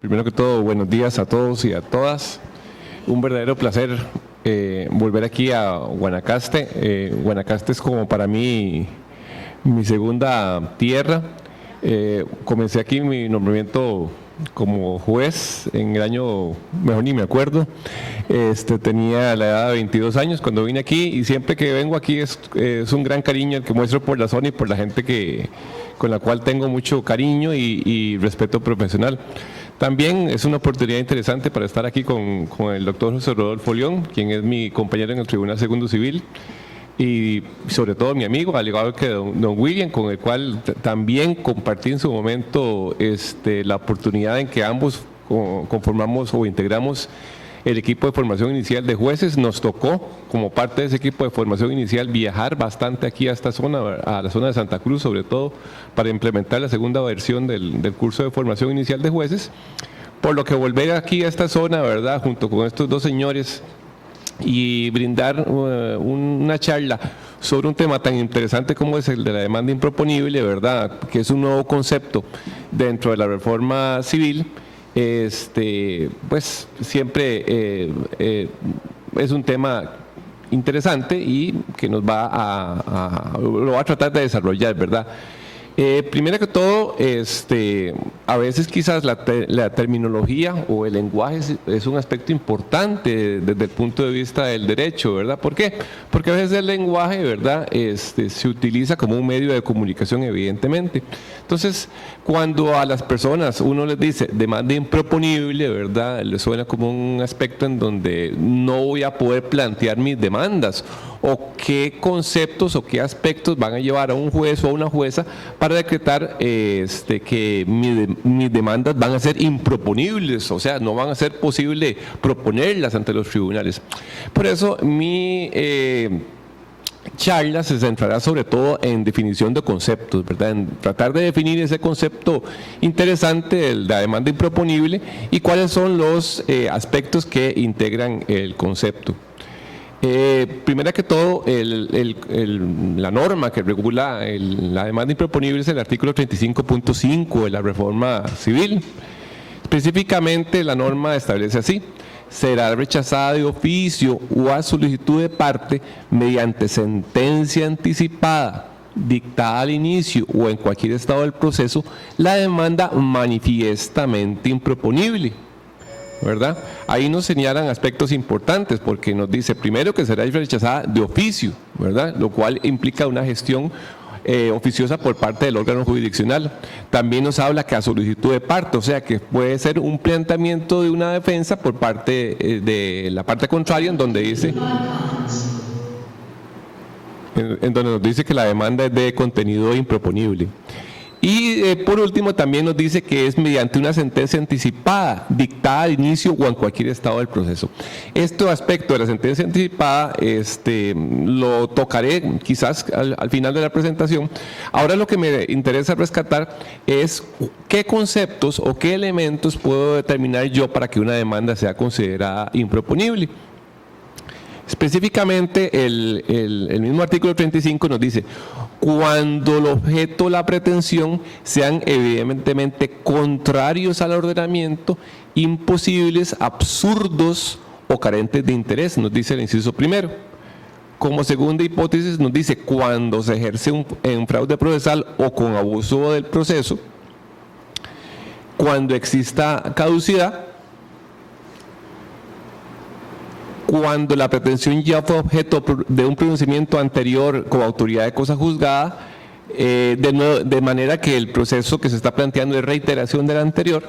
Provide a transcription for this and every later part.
Primero que todo, buenos días a todos y a todas. Un verdadero placer volver aquí a Guanacaste. Guanacaste es como para mí mi segunda tierra. Comencé aquí mi nombramiento como juez en el año, mejor ni me acuerdo, tenía la edad de 22 años cuando vine aquí, y siempre que vengo aquí es un gran cariño el que muestro por la zona y por la gente con la cual tengo mucho cariño y respeto profesional. También es una oportunidad interesante para estar aquí con el doctor José Rodolfo León, quien es mi compañero en el Tribunal Segundo Civil, y sobre todo mi amigo, al igual que don William, con el cual también compartí en su momento la oportunidad en que ambos conformamos o integramos el equipo de formación inicial de jueces. Nos tocó, como parte de ese equipo de formación inicial, viajar bastante aquí a esta zona, a la zona de Santa Cruz, sobre todo, para implementar la segunda versión del curso de formación inicial de jueces. Por lo que volver aquí a esta zona, ¿verdad?, junto con estos dos señores, y brindar una charla sobre un tema tan interesante como es el de la demanda improponible, ¿verdad?, que es un nuevo concepto dentro de la reforma civil. Pues siempre es un tema interesante y que nos lo va a tratar de desarrollar, ¿verdad? Primero que todo, a veces quizás la terminología o el lenguaje es un aspecto importante desde el punto de vista del derecho, ¿verdad? ¿Por qué? Porque a veces el lenguaje, ¿verdad?, se utiliza como un medio de comunicación, evidentemente. Entonces, cuando a las personas uno les dice demanda improponible, ¿verdad?, les suena como un aspecto en donde no voy a poder plantear mis demandas, o qué conceptos o qué aspectos van a llevar a un juez o a una jueza para decretar que mis demandas van a ser improponibles, o sea, no van a ser posible proponerlas ante los tribunales. Por eso mi charla se centrará sobre todo en definición de conceptos, ¿verdad?, en tratar de definir ese concepto interesante de la demanda improponible y cuáles son los aspectos que integran el concepto. Primero que todo, la norma que regula la demanda improponible es el artículo 35.5 de la reforma civil. Específicamente, la norma establece así: será rechazada de oficio o a solicitud de parte mediante sentencia anticipada, dictada al inicio o en cualquier estado del proceso, la demanda manifiestamente improponible, ¿verdad? Ahí nos señalan aspectos importantes, porque nos dice primero que será rechazada de oficio, ¿verdad?, lo cual implica una gestión oficiosa por parte del órgano jurisdiccional. También nos habla que a solicitud de parte, o sea que puede ser un planteamiento de una defensa por parte de la parte contraria, en donde nos dice que la demanda es de contenido improponible. Y por último también nos dice que es mediante una sentencia anticipada, dictada al inicio o en cualquier estado del proceso. Este aspecto de la sentencia anticipada lo tocaré quizás al final de la presentación. Ahora lo que me interesa rescatar es qué conceptos o qué elementos puedo determinar yo para que una demanda sea considerada improponible. Específicamente, el mismo artículo 35 nos dice: cuando el objeto o la pretensión sean evidentemente contrarios al ordenamiento, imposibles, absurdos o carentes de interés, nos dice el inciso primero. Como segunda hipótesis nos dice: cuando se ejerce en fraude procesal o con abuso del proceso, cuando exista caducidad, cuando la pretensión ya fue objeto de un pronunciamiento anterior como autoridad de cosa juzgada, de manera que el proceso que se está planteando es reiteración del anterior,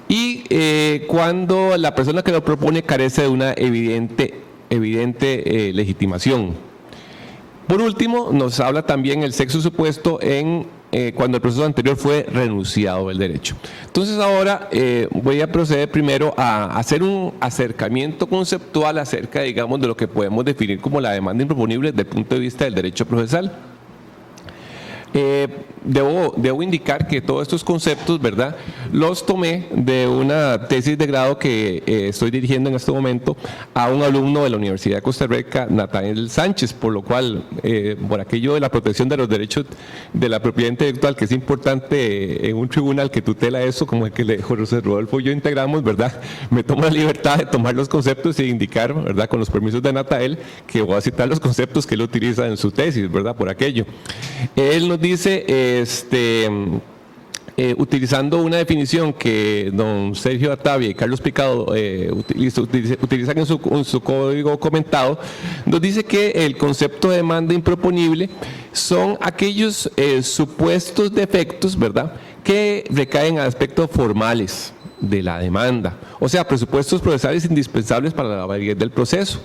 y cuando la persona que lo propone carece de una evidente legitimación. Por último, nos habla también el sexto supuesto cuando el proceso anterior fue renunciado del derecho. Entonces ahora voy a proceder primero a hacer un acercamiento conceptual acerca, digamos, de lo que podemos definir como la demanda improponible desde el punto de vista del derecho procesal. Debo indicar que todos estos conceptos, ¿verdad?, los tomé de una tesis de grado que estoy dirigiendo en este momento a un alumno de la Universidad de Costa Rica, Natanael Sánchez, por lo cual, por aquello de la protección de los derechos de la propiedad intelectual, que es importante en un tribunal que tutela eso, como el que José Rodolfo y yo integramos, ¿verdad?, me tomo la libertad de tomar los conceptos e indicar, ¿verdad?, con los permisos de Natanael, que voy a citar los conceptos que él utiliza en su tesis, ¿verdad?, por aquello. Él nos dice, utilizando una definición que don Sergio Artavia y Carlos Picado utilizan en su código comentado, nos dice que el concepto de demanda improponible son aquellos supuestos defectos, ¿verdad?, que recaen en aspectos formales de la demanda, o sea, presupuestos procesales indispensables para la validez del proceso.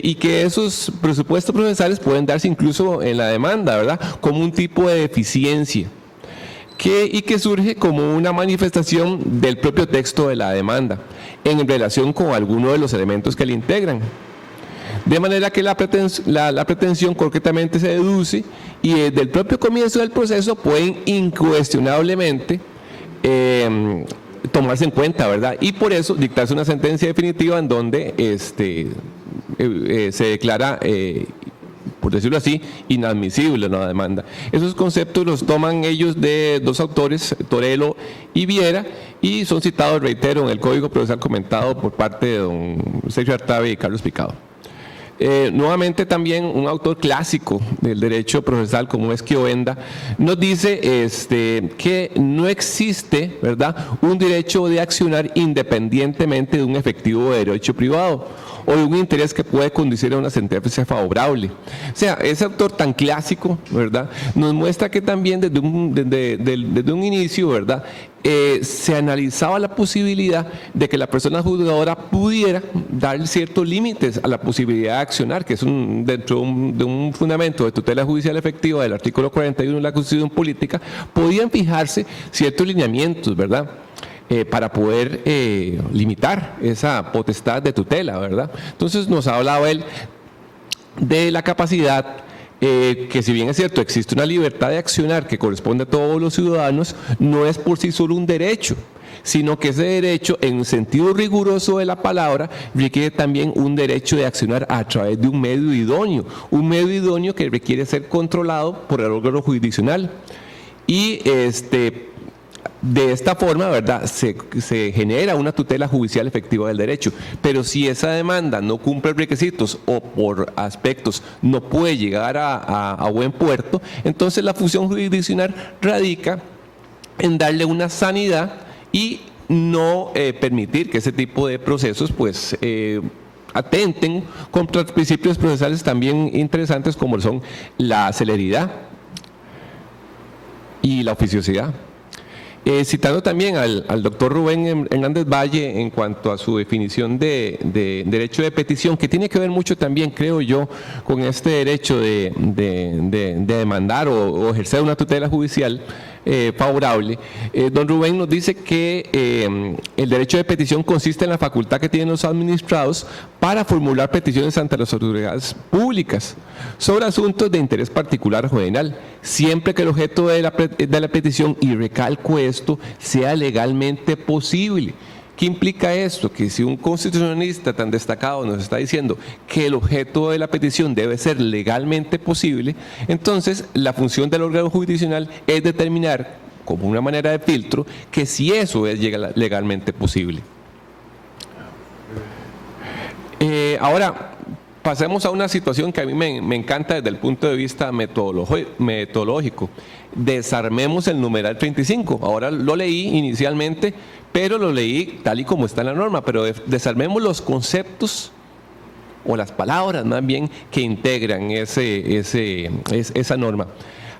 Y que esos presupuestos procesales pueden darse incluso en la demanda, ¿verdad?, como un tipo de deficiencia y que surge como una manifestación del propio texto de la demanda en relación con alguno de los elementos que le integran. De manera que la pretensión concretamente se deduce y desde el propio comienzo del proceso pueden incuestionablemente tomarse en cuenta, ¿verdad?, y por eso dictarse una sentencia definitiva en donde se declara, por decirlo así, inadmisible la demanda. Esos conceptos los toman ellos de dos autores, Torello y Viera, y son citados, reitero, en el Código Procesal comentado por parte de don Sergio Artavia y Carlos Picado. Nuevamente también un autor clásico del derecho procesal como es Quioenda nos dice que no existe, ¿verdad?, un derecho de accionar independientemente de un efectivo derecho privado o de un interés que puede conducir a una sentencia favorable. O sea, ese autor tan clásico, ¿verdad?, nos muestra que también desde un inicio, ¿verdad?, se analizaba la posibilidad de que la persona juzgadora pudiera dar ciertos límites a la posibilidad de accionar, que es dentro de un fundamento de tutela judicial efectiva del artículo 41 de la Constitución Política, podían fijarse ciertos lineamientos, ¿verdad?, para poder limitar esa potestad de tutela, ¿verdad? Entonces nos hablaba él de la capacidad que, si bien es cierto, existe una libertad de accionar que corresponde a todos los ciudadanos, no es por sí solo un derecho, sino que ese derecho, en sentido riguroso de la palabra, requiere también un derecho de accionar a través de un medio idóneo que requiere ser controlado por el órgano jurisdiccional. Y de esta forma, ¿verdad?, se genera una tutela judicial efectiva del derecho. Pero si esa demanda no cumple requisitos o por aspectos no puede llegar a buen puerto, entonces la función jurisdiccional radica en darle una sanidad y no permitir que ese tipo de procesos pues atenten contra principios procesales también interesantes como son la celeridad y la oficiosidad. Citando también al doctor Rubén Hernández Valle en cuanto a su definición de derecho de petición, que tiene que ver mucho también, creo yo, con este derecho de demandar o ejercer una tutela judicial favorable. Don Rubén nos dice que el derecho de petición consiste en la facultad que tienen los administrados para formular peticiones ante las autoridades públicas sobre asuntos de interés particular o general, siempre que el objeto de la petición, y recalco esto, sea legalmente posible. ¿Qué implica esto? Que si un constitucionalista tan destacado nos está diciendo que el objeto de la petición debe ser legalmente posible, entonces la función del órgano jurisdiccional es determinar, como una manera de filtro, que si eso es legalmente posible. Ahora, pasemos a una situación que a mí me encanta desde el punto de vista metodológico. Desarmemos el numeral 35. Ahora lo leí inicialmente, pero lo leí tal y como está en la norma, pero desarmemos los conceptos o las palabras más bien que integran esa norma.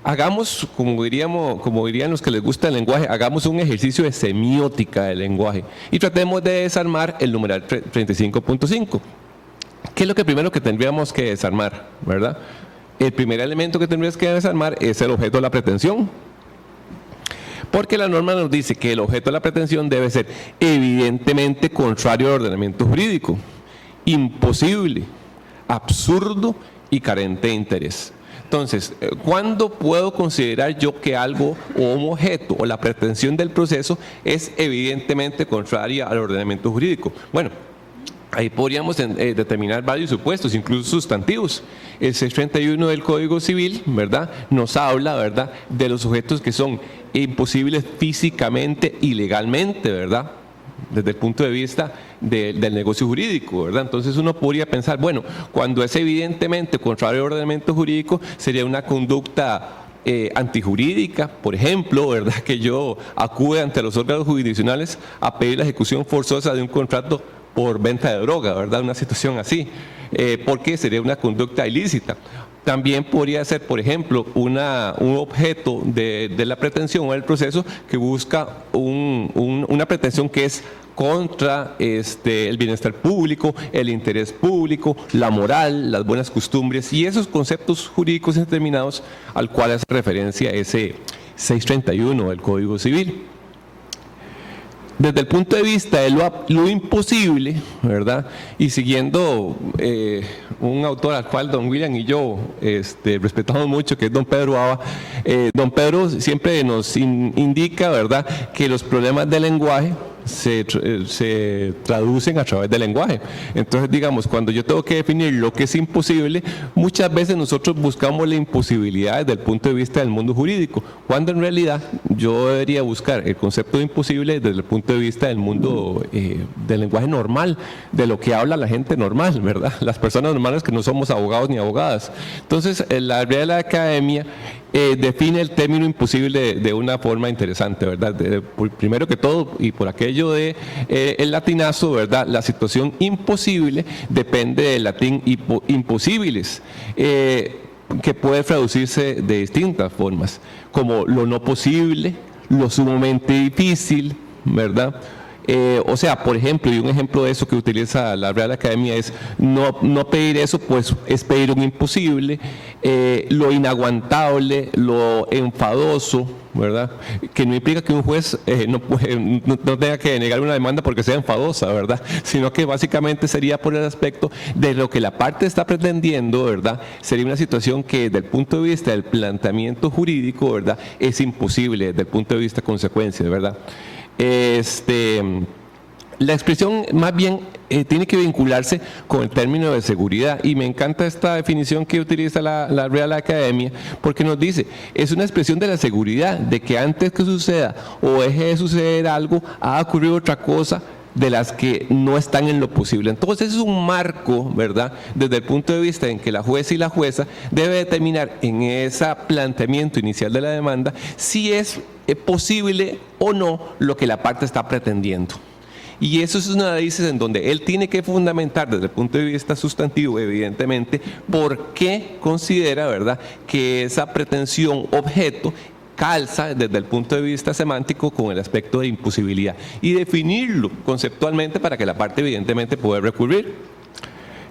Hagamos, como dirían los que les gusta el lenguaje, hagamos un ejercicio de semiótica del lenguaje y tratemos de desarmar el numeral 35.5. ¿Qué es lo primero que tendríamos que desarmar, verdad? El primer elemento que tendríamos que desarmar es el objeto de la pretensión. Porque la norma nos dice que el objeto de la pretensión debe ser evidentemente contrario al ordenamiento jurídico, imposible, absurdo y carente de interés. Entonces, ¿cuándo puedo considerar yo que algo o un objeto o la pretensión del proceso es evidentemente contraria al ordenamiento jurídico? Bueno, ahí podríamos determinar varios supuestos, incluso sustantivos. El 631 del Código Civil, ¿verdad?, nos habla, ¿verdad?, de los sujetos que son imposibles físicamente y legalmente, ¿verdad?, desde el punto de vista del negocio jurídico, ¿verdad? Entonces uno podría pensar, bueno, cuando es evidentemente contrario al ordenamiento jurídico, sería una conducta antijurídica, por ejemplo, ¿verdad?, que yo acude ante los órganos jurisdiccionales a pedir la ejecución forzosa de un contrato por venta de droga, ¿verdad? Una situación así, porque sería una conducta ilícita. También podría ser, por ejemplo, un objeto de la pretensión o del proceso que busca una pretensión que es contra el bienestar público, el interés público, la moral, las buenas costumbres y esos conceptos jurídicos determinados al cual hace referencia ese 631 del Código Civil. Desde el punto de vista de lo imposible, ¿verdad? Y siguiendo un autor al cual don William y yo respetamos mucho, que es don Pedro Aba, don Pedro siempre nos indica, ¿verdad?, que los problemas del lenguaje se traducen a través del lenguaje. Entonces, digamos, cuando yo tengo que definir lo que es imposible, muchas veces nosotros buscamos la imposibilidad desde el punto de vista del mundo jurídico, cuando en realidad yo debería buscar el concepto de imposible desde el punto de vista del mundo del lenguaje normal, de lo que habla la gente normal, ¿verdad? Las personas normales que no somos abogados ni abogadas. Entonces, la Real Academia define el término imposible de una forma interesante, ¿verdad? Primero que todo, y por aquello de el latinazo, ¿verdad?, la situación imposible depende del latín imposibiles, que puede traducirse de distintas formas, como lo no posible, lo sumamente difícil, ¿verdad? O sea, por ejemplo, y un ejemplo de eso que utiliza la Real Academia es no pedir eso, pues es pedir un imposible, lo inaguantable, lo enfadoso, ¿verdad? Que no implica que un juez no tenga que denegar una demanda porque sea enfadosa, ¿verdad? Sino que básicamente sería por el aspecto de lo que la parte está pretendiendo, ¿verdad? Sería una situación que desde el punto de vista del planteamiento jurídico, ¿verdad?, es imposible desde el punto de vista de consecuencias, ¿verdad? La expresión más bien tiene que vincularse con el término de seguridad, y me encanta esta definición que utiliza la Real Academia, porque nos dice, es una expresión de la seguridad, de que antes que suceda o deje de suceder algo, ha ocurrido otra cosa de las que no están en lo posible. Entonces es un marco, ¿verdad?, desde el punto de vista en que la jueza y la jueza debe determinar en ese planteamiento inicial de la demanda si es posible o no lo que la parte está pretendiendo. Y eso es una análisis en donde él tiene que fundamentar desde el punto de vista sustantivo, evidentemente, por qué considera, ¿verdad?, que esa pretensión objeto calza desde el punto de vista semántico con el aspecto de imposibilidad y definirlo conceptualmente para que la parte evidentemente pueda recurrir.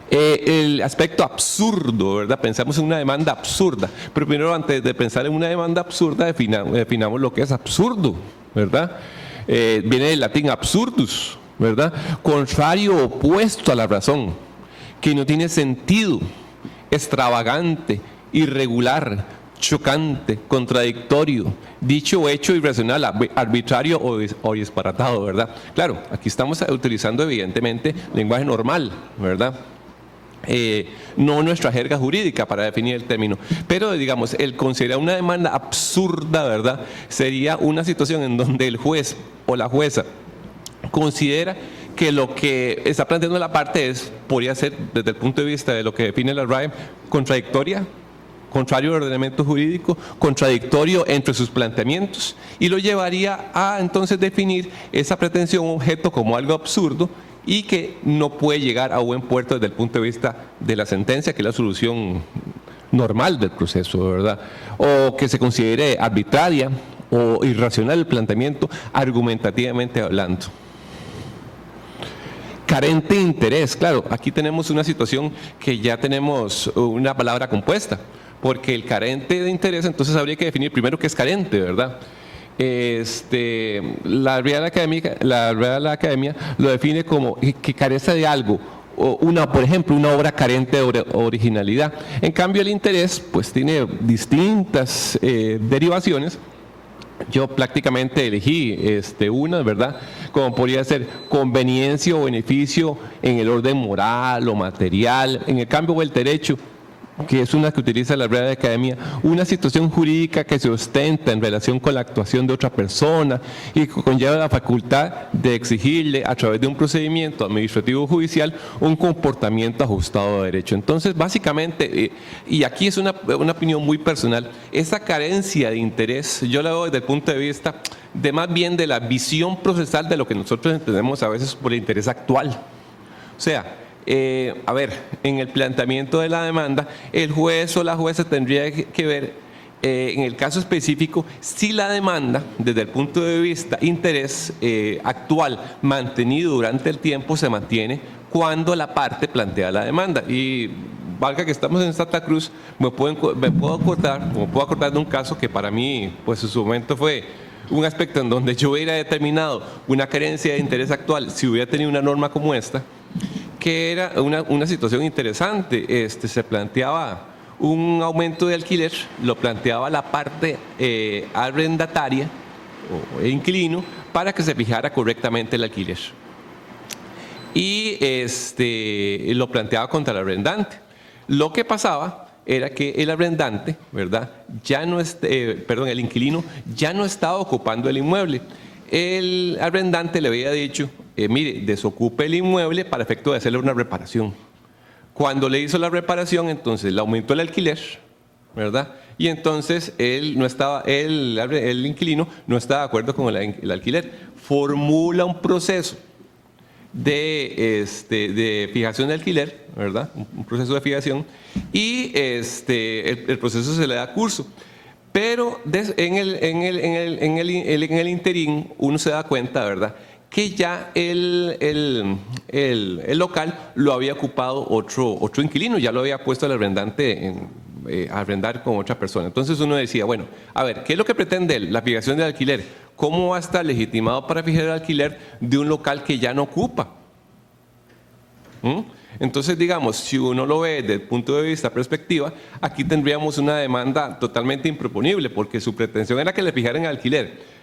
El aspecto absurdo, ¿verdad? Pensamos en una demanda absurda, pero primero, antes de pensar en una demanda absurda, definamos lo que es absurdo, ¿verdad? Viene del latín absurdus, ¿verdad? Contrario, opuesto a la razón, que no tiene sentido, extravagante, irregular, chocante, contradictorio, dicho o hecho irracional, arbitrario o disparatado, ¿verdad? Claro, aquí estamos utilizando evidentemente lenguaje normal, ¿verdad? No nuestra jerga jurídica para definir el término, pero digamos, el considerar una demanda absurda, ¿verdad?, sería una situación en donde el juez o la jueza considera que lo que está planteando la parte podría ser, desde el punto de vista de lo que define la RAE, contradictoria, contrario al ordenamiento jurídico, contradictorio entre sus planteamientos, y lo llevaría a entonces definir esa pretensión objeto como algo absurdo y que no puede llegar a buen puerto desde el punto de vista de la sentencia, que es la solución normal del proceso, ¿verdad? O que se considere arbitraria o irracional el planteamiento, argumentativamente hablando. Carente de interés, claro, aquí tenemos una situación que ya tenemos una palabra compuesta, porque el carente de interés, entonces habría que definir primero qué es carente, ¿verdad? La Real Academia lo define como que carece de algo por ejemplo, una obra carente de originalidad. En cambio, el interés pues tiene distintas derivaciones. Yo prácticamente elegí una, ¿verdad? Como podría ser conveniencia o beneficio en el orden moral o material. En el cambio, el derecho, que es una que utiliza la Real Academia, una situación jurídica que se ostenta en relación con la actuación de otra persona y que conlleva la facultad de exigirle a través de un procedimiento administrativo o judicial un comportamiento ajustado a derecho. Entonces, básicamente, y aquí es una opinión muy personal, esa carencia de interés, yo la veo desde el punto de vista de más bien de la visión procesal de lo que nosotros entendemos a veces por el interés actual. O sea, a ver, en el planteamiento de la demanda, el juez o la jueza tendría que ver, en el caso específico, si la demanda, desde el punto de vista interés actual, mantenido durante el tiempo, se mantiene cuando la parte plantea la demanda. Y valga que estamos en Santa Cruz, me puedo acordar de un caso que para mí, pues en su momento fue un aspecto en donde yo hubiera determinado una carencia de interés actual si hubiera tenido una norma como esta, que era una situación interesante. Se planteaba un aumento de alquiler, lo planteaba la parte arrendataria o inquilino para que se fijara correctamente el alquiler. Y lo planteaba contra el arrendante. Lo que pasaba era que el arrendante, ¿verdad? El inquilino ya no estaba ocupando el inmueble. El arrendante le había dicho, mire, desocupe el inmueble para efecto de hacerle una reparación. Cuando le hizo la reparación, entonces le aumentó el alquiler, ¿verdad? Y entonces el inquilino no estaba de acuerdo con el alquiler. Formula un proceso de fijación de alquiler, ¿verdad? Un proceso de fijación, y el proceso se le da curso. Pero en el interín uno se da cuenta, ¿verdad?, que ya el local lo había ocupado otro inquilino, ya lo había puesto el arrendante a arrendar con otra persona. Entonces uno decía, bueno, a ver, ¿qué es lo que pretende él? La fijación del alquiler. ¿Cómo va a estar legitimado para fijar el alquiler de un local que ya no ocupa? Entonces, digamos, si uno lo ve desde el punto de vista perspectiva, aquí tendríamos una demanda totalmente improponible, porque su pretensión era que le fijaran el alquiler.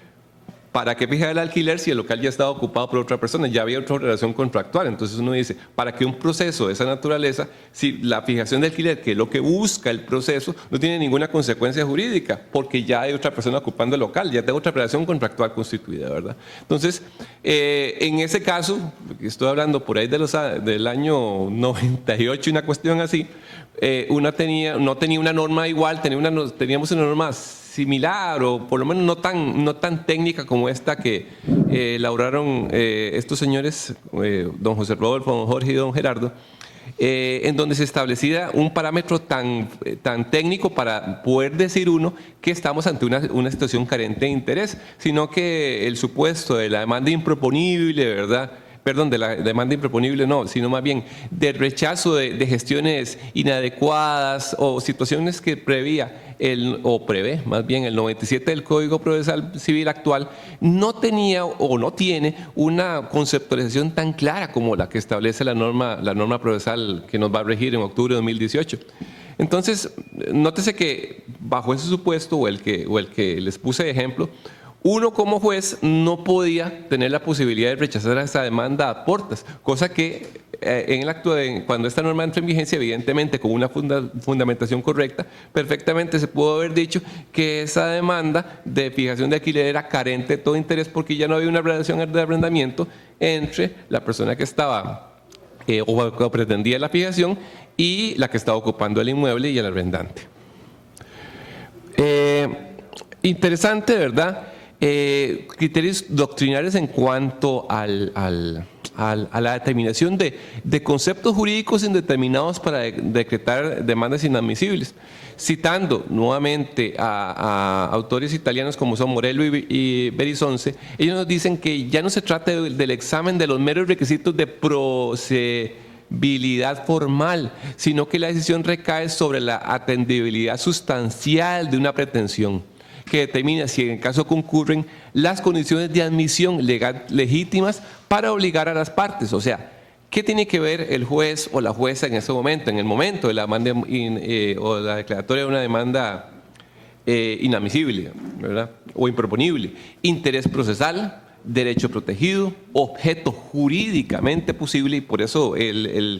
¿Para qué fijar el alquiler si el local ya estaba ocupado por otra persona? Ya había otra relación contractual. Entonces uno dice, ¿para qué un proceso de esa naturaleza si la fijación de alquiler, que es lo que busca el proceso, no tiene ninguna consecuencia jurídica? Porque ya hay otra persona ocupando el local, ya tengo otra relación contractual constituida, ¿verdad? Entonces, en ese caso, estoy hablando por ahí del año 98, una cuestión así, no tenía una norma igual, teníamos una norma similar, o por lo menos no tan técnica como esta que elaboraron estos señores, don José Rodolfo, don Jorge y don Gerardo, en donde se establecía un parámetro tan técnico para poder decir uno que estamos ante una situación carente de interés, sino que el supuesto de la demanda improponible, ¿verdad?, perdón, de la demanda improponible no, sino más bien del rechazo de gestiones inadecuadas o situaciones que prevé más bien el 97 del Código Procesal Civil actual, no tenía o no tiene una conceptualización tan clara como la que establece la norma procesal que nos va a regir en octubre de 2018. Entonces, nótese que bajo ese supuesto o el que les puse de ejemplo, uno como juez no podía tener la posibilidad de rechazar esa demanda a portas, cosa que en el acto cuando esta norma entra en vigencia, evidentemente con una fundamentación correcta, perfectamente se pudo haber dicho que esa demanda de fijación de alquiler era carente de todo interés porque ya no había una relación de arrendamiento entre la persona que estaba o pretendía la fijación y la que estaba ocupando el inmueble y el arrendante. Interesante, ¿verdad? Criterios doctrinales en cuanto a la determinación de conceptos jurídicos indeterminados para decretar demandas inadmisibles. Citando nuevamente a autores italianos como son Morello y Berizonce, ellos nos dicen que ya no se trata del examen de los meros requisitos de procedibilidad formal, sino que la decisión recae sobre la atendibilidad sustancial de una pretensión, que determina si en el caso concurren las condiciones de admisión legal legítimas para obligar a las partes. O sea, ¿Qué tiene que ver el juez o la jueza en ese momento? En el momento de la demanda o la declaratoria de una demanda inadmisible, ¿verdad? O improponible. Interés procesal, derecho protegido, objeto jurídicamente posible, y por eso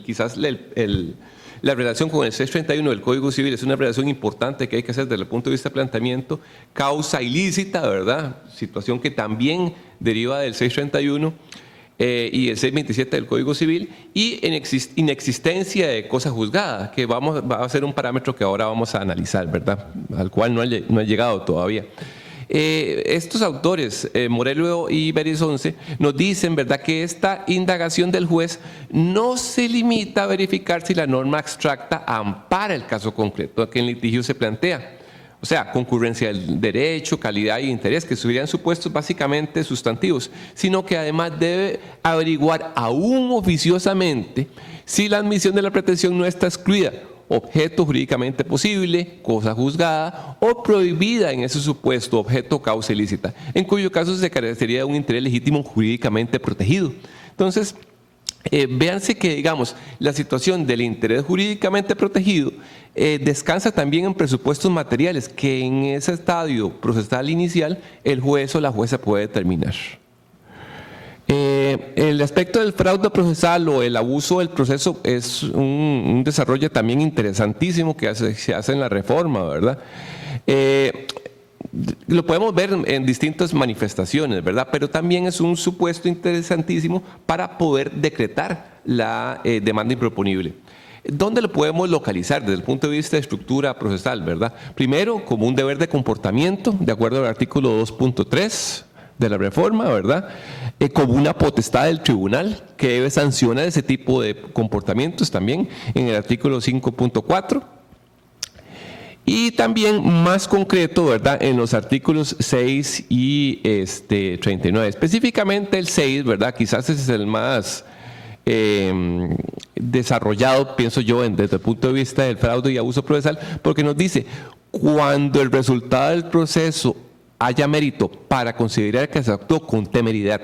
quizás la relación con el 631 del Código Civil es una relación importante que hay que hacer desde el punto de vista de planteamiento. Causa ilícita, ¿verdad? Situación que también deriva del 631 y el 627 del Código Civil, y inexistencia de cosa juzgada, que va a ser un parámetro que ahora vamos a analizar, ¿verdad? Al cual no ha llegado todavía. Estos autores, Morelo y Berizonce, nos dicen, ¿verdad?, que esta indagación del juez no se limita a verificar si la norma abstracta ampara el caso concreto que en litigio se plantea. O sea, concurrencia del derecho, calidad y interés, que serían supuestos básicamente sustantivos, sino que además debe averiguar aún oficiosamente si la admisión de la pretensión no está excluida, objeto jurídicamente posible, cosa juzgada o prohibida en ese supuesto, objeto causa ilícita, en cuyo caso se carecería de un interés legítimo jurídicamente protegido. Entonces, véanse que, digamos, la situación del interés jurídicamente protegido descansa también en presupuestos materiales que en ese estadio procesal inicial el juez o la jueza puede determinar. El aspecto del fraude procesal o el abuso del proceso es un desarrollo también interesantísimo que se hace en la reforma, ¿verdad? Lo podemos ver en distintas manifestaciones, ¿verdad? Pero también es un supuesto interesantísimo para poder decretar la demanda improponible. ¿Dónde lo podemos localizar desde el punto de vista de estructura procesal, verdad? Primero, como un deber de comportamiento, de acuerdo al artículo 2.3 de la reforma, ¿verdad? Como una potestad del tribunal que debe sancionar ese tipo de comportamientos también en el artículo 5.4. Y también más concreto, ¿verdad?, en los artículos 6 y 39. Específicamente el 6, ¿verdad?, quizás ese es el más desarrollado, pienso yo, desde el punto de vista del fraude y abuso procesal, porque nos dice, cuando el resultado del proceso haya mérito para considerar que se actuó con temeridad,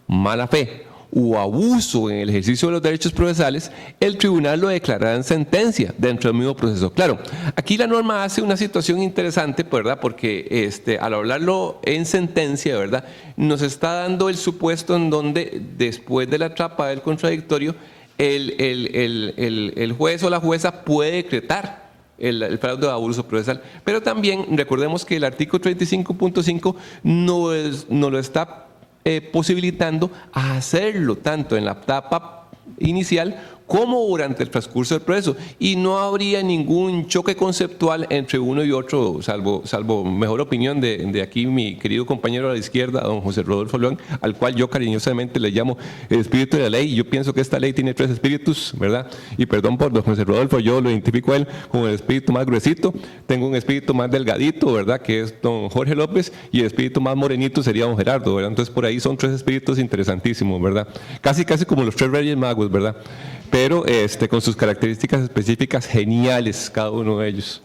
mala fe o abuso en el ejercicio de los derechos procesales, el tribunal lo declarará en sentencia dentro del mismo proceso. Claro, aquí la norma hace una situación interesante, ¿verdad?, porque al hablarlo en sentencia, ¿verdad?, nos está dando el supuesto en donde después de la trapa del contradictorio, el juez o la jueza puede decretar el fraude o abuso procesal. Pero también recordemos que el artículo 35.5 no lo está posibilitando a hacerlo tanto en la etapa inicial como durante el transcurso del proceso, y no habría ningún choque conceptual entre uno y otro, salvo mejor opinión de aquí mi querido compañero a la izquierda, don José Rodolfo León, al cual yo cariñosamente le llamo el espíritu de la ley. Yo pienso que esta ley tiene 3 espíritus, ¿verdad? Y perdón por don José Rodolfo, yo lo identifico a él como el espíritu más gruesito. Tengo un espíritu más delgadito, ¿verdad?, que es don Jorge López, y el espíritu más morenito sería don Gerardo, ¿verdad? Entonces por ahí son 3 espíritus interesantísimos, ¿verdad? Casi como los 3 Reyes Magos, ¿verdad? Pero con sus características específicas geniales cada uno de ellos.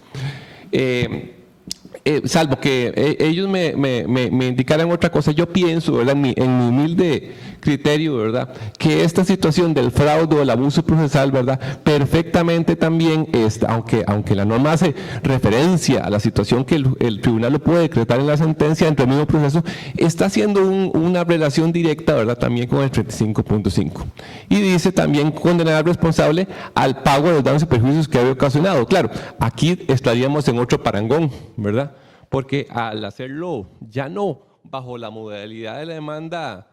Salvo que ellos me indicaran otra cosa, yo pienso, ¿verdad?, en mi humilde criterio, ¿verdad?, que esta situación del fraude o el abuso procesal, ¿verdad?, perfectamente también, aunque la norma hace referencia a la situación que el tribunal lo puede decretar en la sentencia dentro del mismo proceso, está haciendo una relación directa, ¿verdad?, también con el 35.5. Y dice también condenar al responsable al pago de los daños y perjuicios que había ocasionado. Claro, aquí estaríamos en otro parangón, ¿verdad?, porque al hacerlo ya no bajo la modalidad de la demanda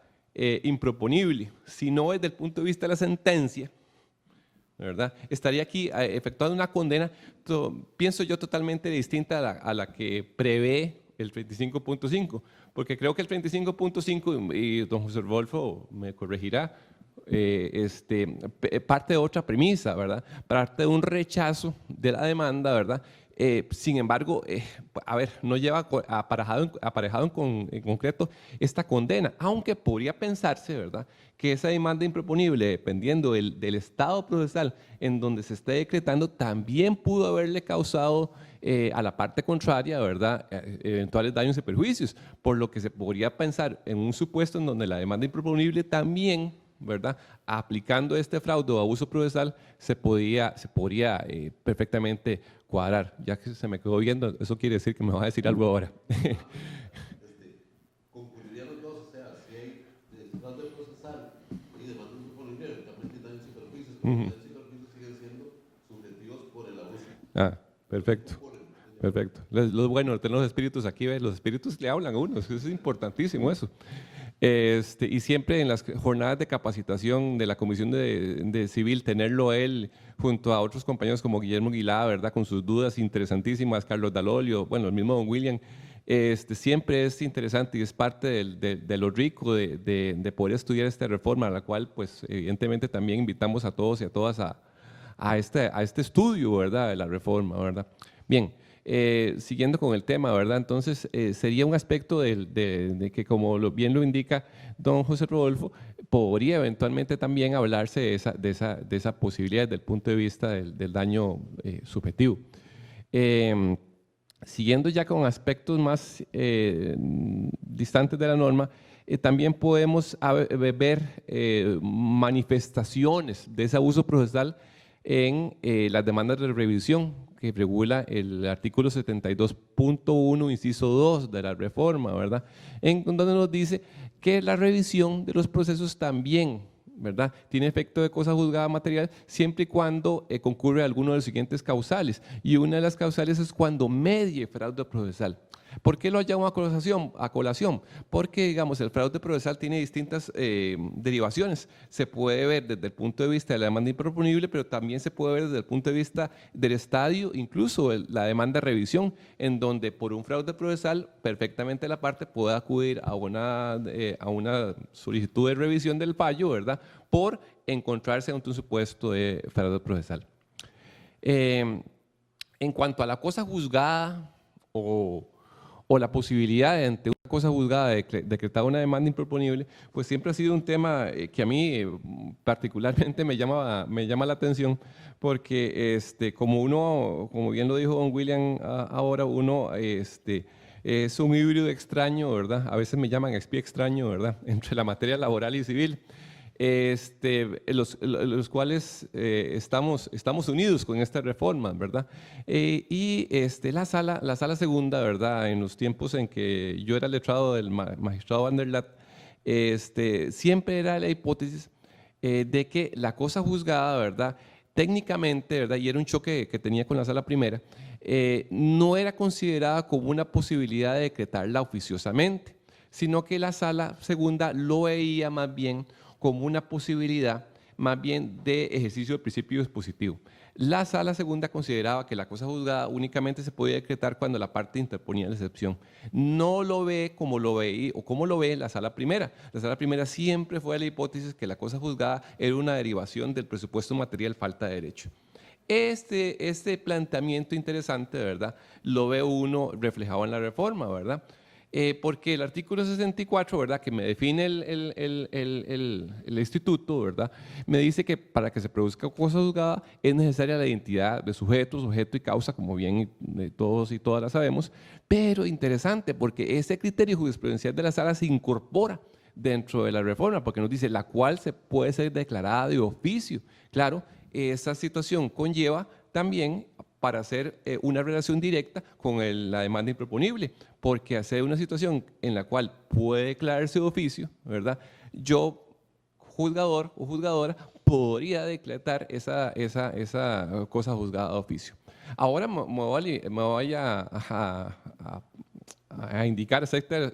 improponible, sino desde el punto de vista de la sentencia, ¿verdad?, estaría aquí efectuando una condena, pienso yo, totalmente distinta a la que prevé el 35.5, porque creo que el 35.5, y don José Rodolfo me corregirá, parte de otra premisa, ¿verdad?, parte de un rechazo de la demanda, ¿verdad? Sin embargo, no lleva aparejado en concreto esta condena, aunque podría pensarse, ¿verdad?, que esa demanda improponible, dependiendo del estado procesal en donde se esté decretando, también pudo haberle causado a la parte contraria, ¿verdad?, eventuales daños y perjuicios, por lo que se podría pensar en un supuesto en donde la demanda improponible también ¿verdad? Aplicando este fraude o abuso procesal se podría perfectamente cuadrar. Ya que se me quedó viendo, eso quiere decir que me va a decir algo ahora. Concluirían los dos, o sea, si hay fraude procesal y demanda improponible, eventualmente daños y perjuicios, pero los daños y perjuicios siguen siendo subjetivos por el abuso. Ah, perfecto. Perfecto. Bueno, tener los espíritus aquí, ¿ves? Los espíritus le hablan a uno, eso es importantísimo eso. Y siempre en las jornadas de capacitación de la Comisión de Civil, tenerlo él junto a otros compañeros como Guillermo Guilá, ¿verdad? Con sus dudas interesantísimas, Carlos Dalolio, bueno, el mismo don William, siempre es interesante y es parte de lo rico de poder estudiar esta reforma, a la cual, pues, evidentemente también invitamos a todos y a todas a este estudio, ¿verdad? De la reforma, ¿verdad? Bien. Siguiendo con el tema, ¿verdad? Entonces, sería un aspecto de que, como bien lo indica don José Rodolfo, podría eventualmente también hablarse de esa posibilidad desde el punto de vista del daño subjetivo. Siguiendo ya con aspectos más distantes de la norma, también podemos ver manifestaciones de ese abuso procesal en las demandas de revisión que regula el artículo 72.1, inciso 2 de la reforma, ¿verdad? En donde nos dice que la revisión de los procesos también, ¿verdad?, tiene efecto de cosa juzgada material siempre y cuando concurre alguno de los siguientes causales. Y una de las causales es cuando medie fraude procesal. ¿Por qué lo llamo a colación? Porque, digamos, el fraude procesal tiene distintas derivaciones. Se puede ver desde el punto de vista de la demanda improponible, pero también se puede ver desde el punto de vista del estadio, incluso la demanda de revisión, en donde por un fraude procesal perfectamente la parte puede acudir a una solicitud de revisión del fallo, ¿verdad?, por encontrarse ante un supuesto de fraude procesal. En cuanto a la cosa juzgada o la posibilidad de, ante una cosa juzgada, de decretar una demanda improponible, pues siempre ha sido un tema que a mí particularmente me llama la atención, porque como bien lo dijo don William ahora, uno es un híbrido extraño, ¿verdad? A veces me llaman espía extraño, ¿verdad?, entre la materia laboral y civil. Los cuales estamos unidos con esta reforma, ¿verdad? La sala segunda, ¿verdad?, en los tiempos en que yo era letrado del magistrado Van der Lat, siempre era la hipótesis de que la cosa juzgada, ¿verdad?, técnicamente, ¿verdad?, y era un choque que tenía con la sala primera, no era considerada como una posibilidad de decretarla oficiosamente, sino que la sala segunda lo veía más bien como una posibilidad más bien de ejercicio del principio dispositivo. La sala segunda consideraba que la cosa juzgada únicamente se podía decretar cuando la parte interponía la excepción. No lo ve como lo veía o como lo ve la sala primera. La sala primera siempre fue la hipótesis que la cosa juzgada era una derivación del presupuesto material falta de derecho. Este planteamiento interesante, ¿verdad?, lo ve uno reflejado en la reforma, ¿verdad? Porque el artículo 64, ¿verdad?, que me define el instituto, ¿verdad?, me dice que para que se produzca cosa juzgada es necesaria la identidad de sujeto, sujeto y causa, como bien todos y todas la sabemos, pero interesante porque ese criterio jurisprudencial de la sala se incorpora dentro de la reforma, porque nos dice la cual se puede ser declarada de oficio. Claro, esa situación conlleva también para hacer una relación directa con la demanda improponible, porque hacer una situación en la cual puede declararse de oficio, ¿verdad?, yo, juzgador o juzgadora, podría decretar esa cosa juzgada de oficio. Ahora me voy a indicar los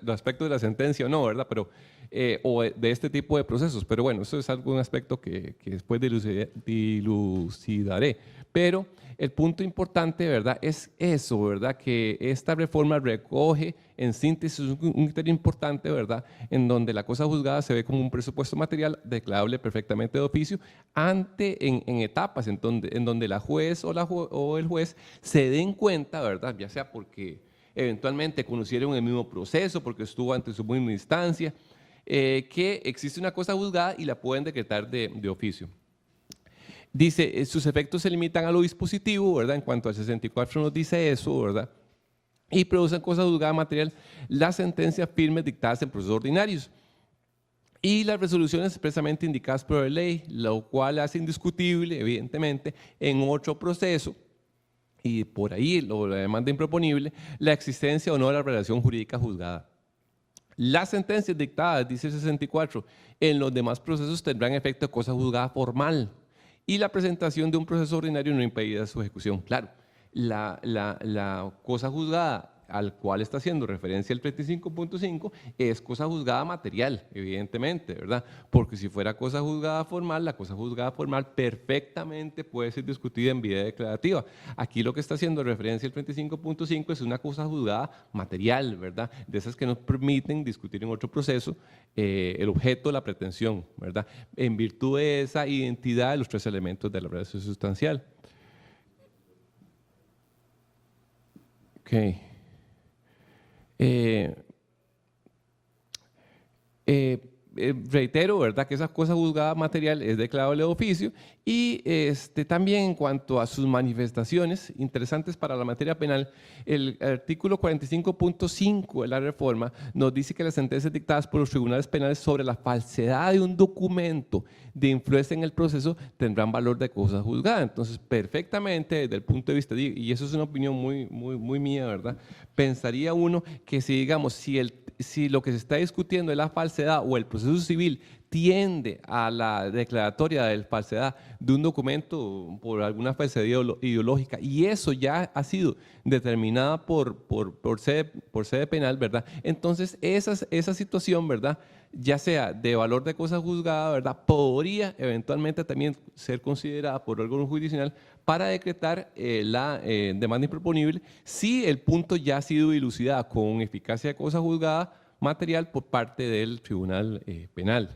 aspectos de la sentencia o no, ¿verdad?, pero o de este tipo de procesos, pero bueno, eso es algún aspecto que después dilucidaré. Pero el punto importante, ¿verdad?, es eso, ¿verdad?, que esta reforma recoge en síntesis un criterio importante, ¿verdad?, en donde la cosa juzgada se ve como un presupuesto material declarable perfectamente de oficio en etapas en donde la juez o el juez se den cuenta, ¿verdad?, ya sea porque eventualmente conocieron el mismo proceso, porque estuvo ante su misma instancia, que existe una cosa juzgada y la pueden decretar de oficio. Dice, sus efectos se limitan a lo dispositivo, ¿verdad? En cuanto al 64 nos dice eso, ¿verdad? Y producen cosa juzgada material las sentencias firmes dictadas en procesos ordinarios. y las resoluciones expresamente indicadas por la ley, lo cual hace indiscutible, evidentemente, en otro proceso, y por ahí la demanda improponible, la existencia o no de la relación jurídica juzgada. Las sentencias dictadas, dice el 64, en los demás procesos tendrán efecto de cosa juzgada formal y la presentación de un proceso ordinario no impedirá su ejecución. Claro, la cosa juzgada al cual está haciendo referencia el 35.5 es cosa juzgada material, evidentemente, ¿verdad? Porque si fuera cosa juzgada formal, la cosa juzgada formal perfectamente puede ser discutida en vía declarativa. Aquí lo que está haciendo referencia el 35.5 es una cosa juzgada material, ¿verdad? De esas que nos permiten discutir en otro proceso el objeto, la pretensión, ¿verdad? En virtud de esa identidad de los tres elementos de la relación sustancial. Ok. Reitero, ¿verdad?, que esa cosa juzgada material es declarable de oficio y también en cuanto a sus manifestaciones interesantes para la materia penal, el artículo 45.5 de la reforma nos dice que las sentencias dictadas por los tribunales penales sobre la falsedad de un documento de influencia en el proceso tendrán valor de cosa juzgada. Entonces, perfectamente desde el punto de vista, y eso es una opinión muy mía, ¿verdad?, pensaría uno que si, digamos, si lo que se está discutiendo es la falsedad o el proceso civil tiende a la declaratoria de falsedad de un documento por alguna falsedad ideológica y eso ya ha sido determinada por sede penal, ¿verdad? Entonces esa situación, ¿verdad?, ya sea de valor de cosa juzgada, ¿verdad?, podría eventualmente también ser considerada por órgano jurisdiccional para decretar la demanda improponible si el punto ya ha sido dilucidado con eficacia de cosa juzgada material por parte del tribunal penal.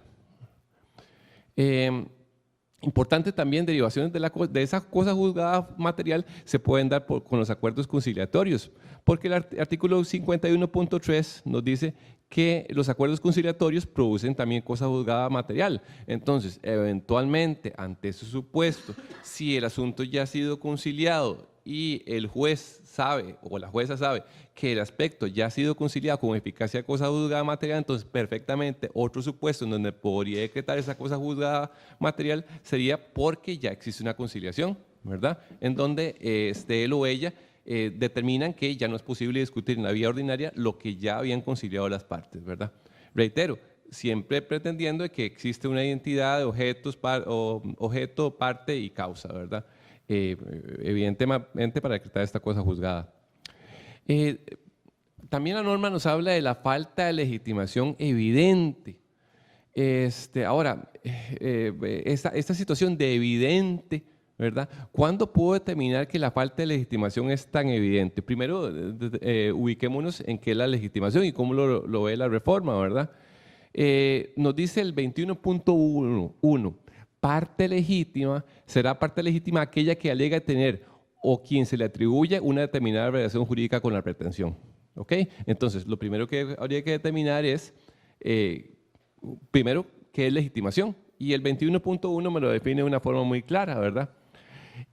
Importante también, derivaciones de esa cosa juzgada material se pueden dar con los acuerdos conciliatorios, porque el artículo 51.3 nos dice que los acuerdos conciliatorios producen también cosa juzgada material. Entonces, eventualmente, ante ese supuesto, si el asunto ya ha sido conciliado y el juez sabe o la jueza sabe que el aspecto ya ha sido conciliado con eficacia de cosa juzgada material, entonces perfectamente otro supuesto en donde podría decretar esa cosa juzgada material sería porque ya existe una conciliación, ¿verdad?, en donde él o ella determinan que ya no es posible discutir en la vía ordinaria lo que ya habían conciliado las partes, ¿verdad? Reitero, siempre pretendiendo que existe una identidad de objeto, parte y causa, ¿verdad?, evidentemente para decretar esta cosa juzgada. También la norma nos habla de la falta de legitimación evidente. Ahora, esta situación de evidente, ¿verdad? ¿Cuándo puedo determinar que la falta de legitimación es tan evidente? Primero, ubiquémonos en qué es la legitimación y cómo lo ve la reforma, ¿verdad? Nos dice el 21.1, parte legítima será parte legítima aquella que alega tener o quien se le atribuye una determinada relación jurídica con la pretensión. ¿Ok? Entonces, lo primero que habría que determinar es, primero, ¿qué es legitimación? Y el 21.1 me lo define de una forma muy clara, ¿verdad?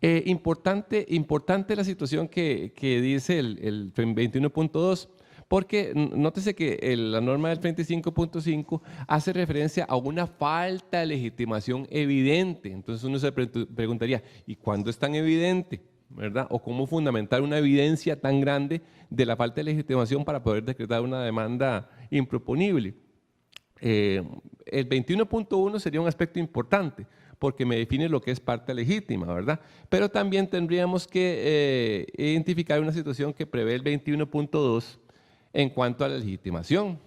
Importante la situación que dice el 21.2, porque nótese que la norma del 35.5 hace referencia a una falta de legitimación evidente. Entonces uno se preguntaría, ¿y cuándo es tan evidente? ¿Verdad? ¿O cómo fundamentar una evidencia tan grande de la falta de legitimación para poder decretar una demanda improponible? El 21.1 sería un aspecto importante porque me define lo que es parte legítima, ¿verdad? Pero también tendríamos que identificar una situación que prevé el 21.2 en cuanto a la legitimación,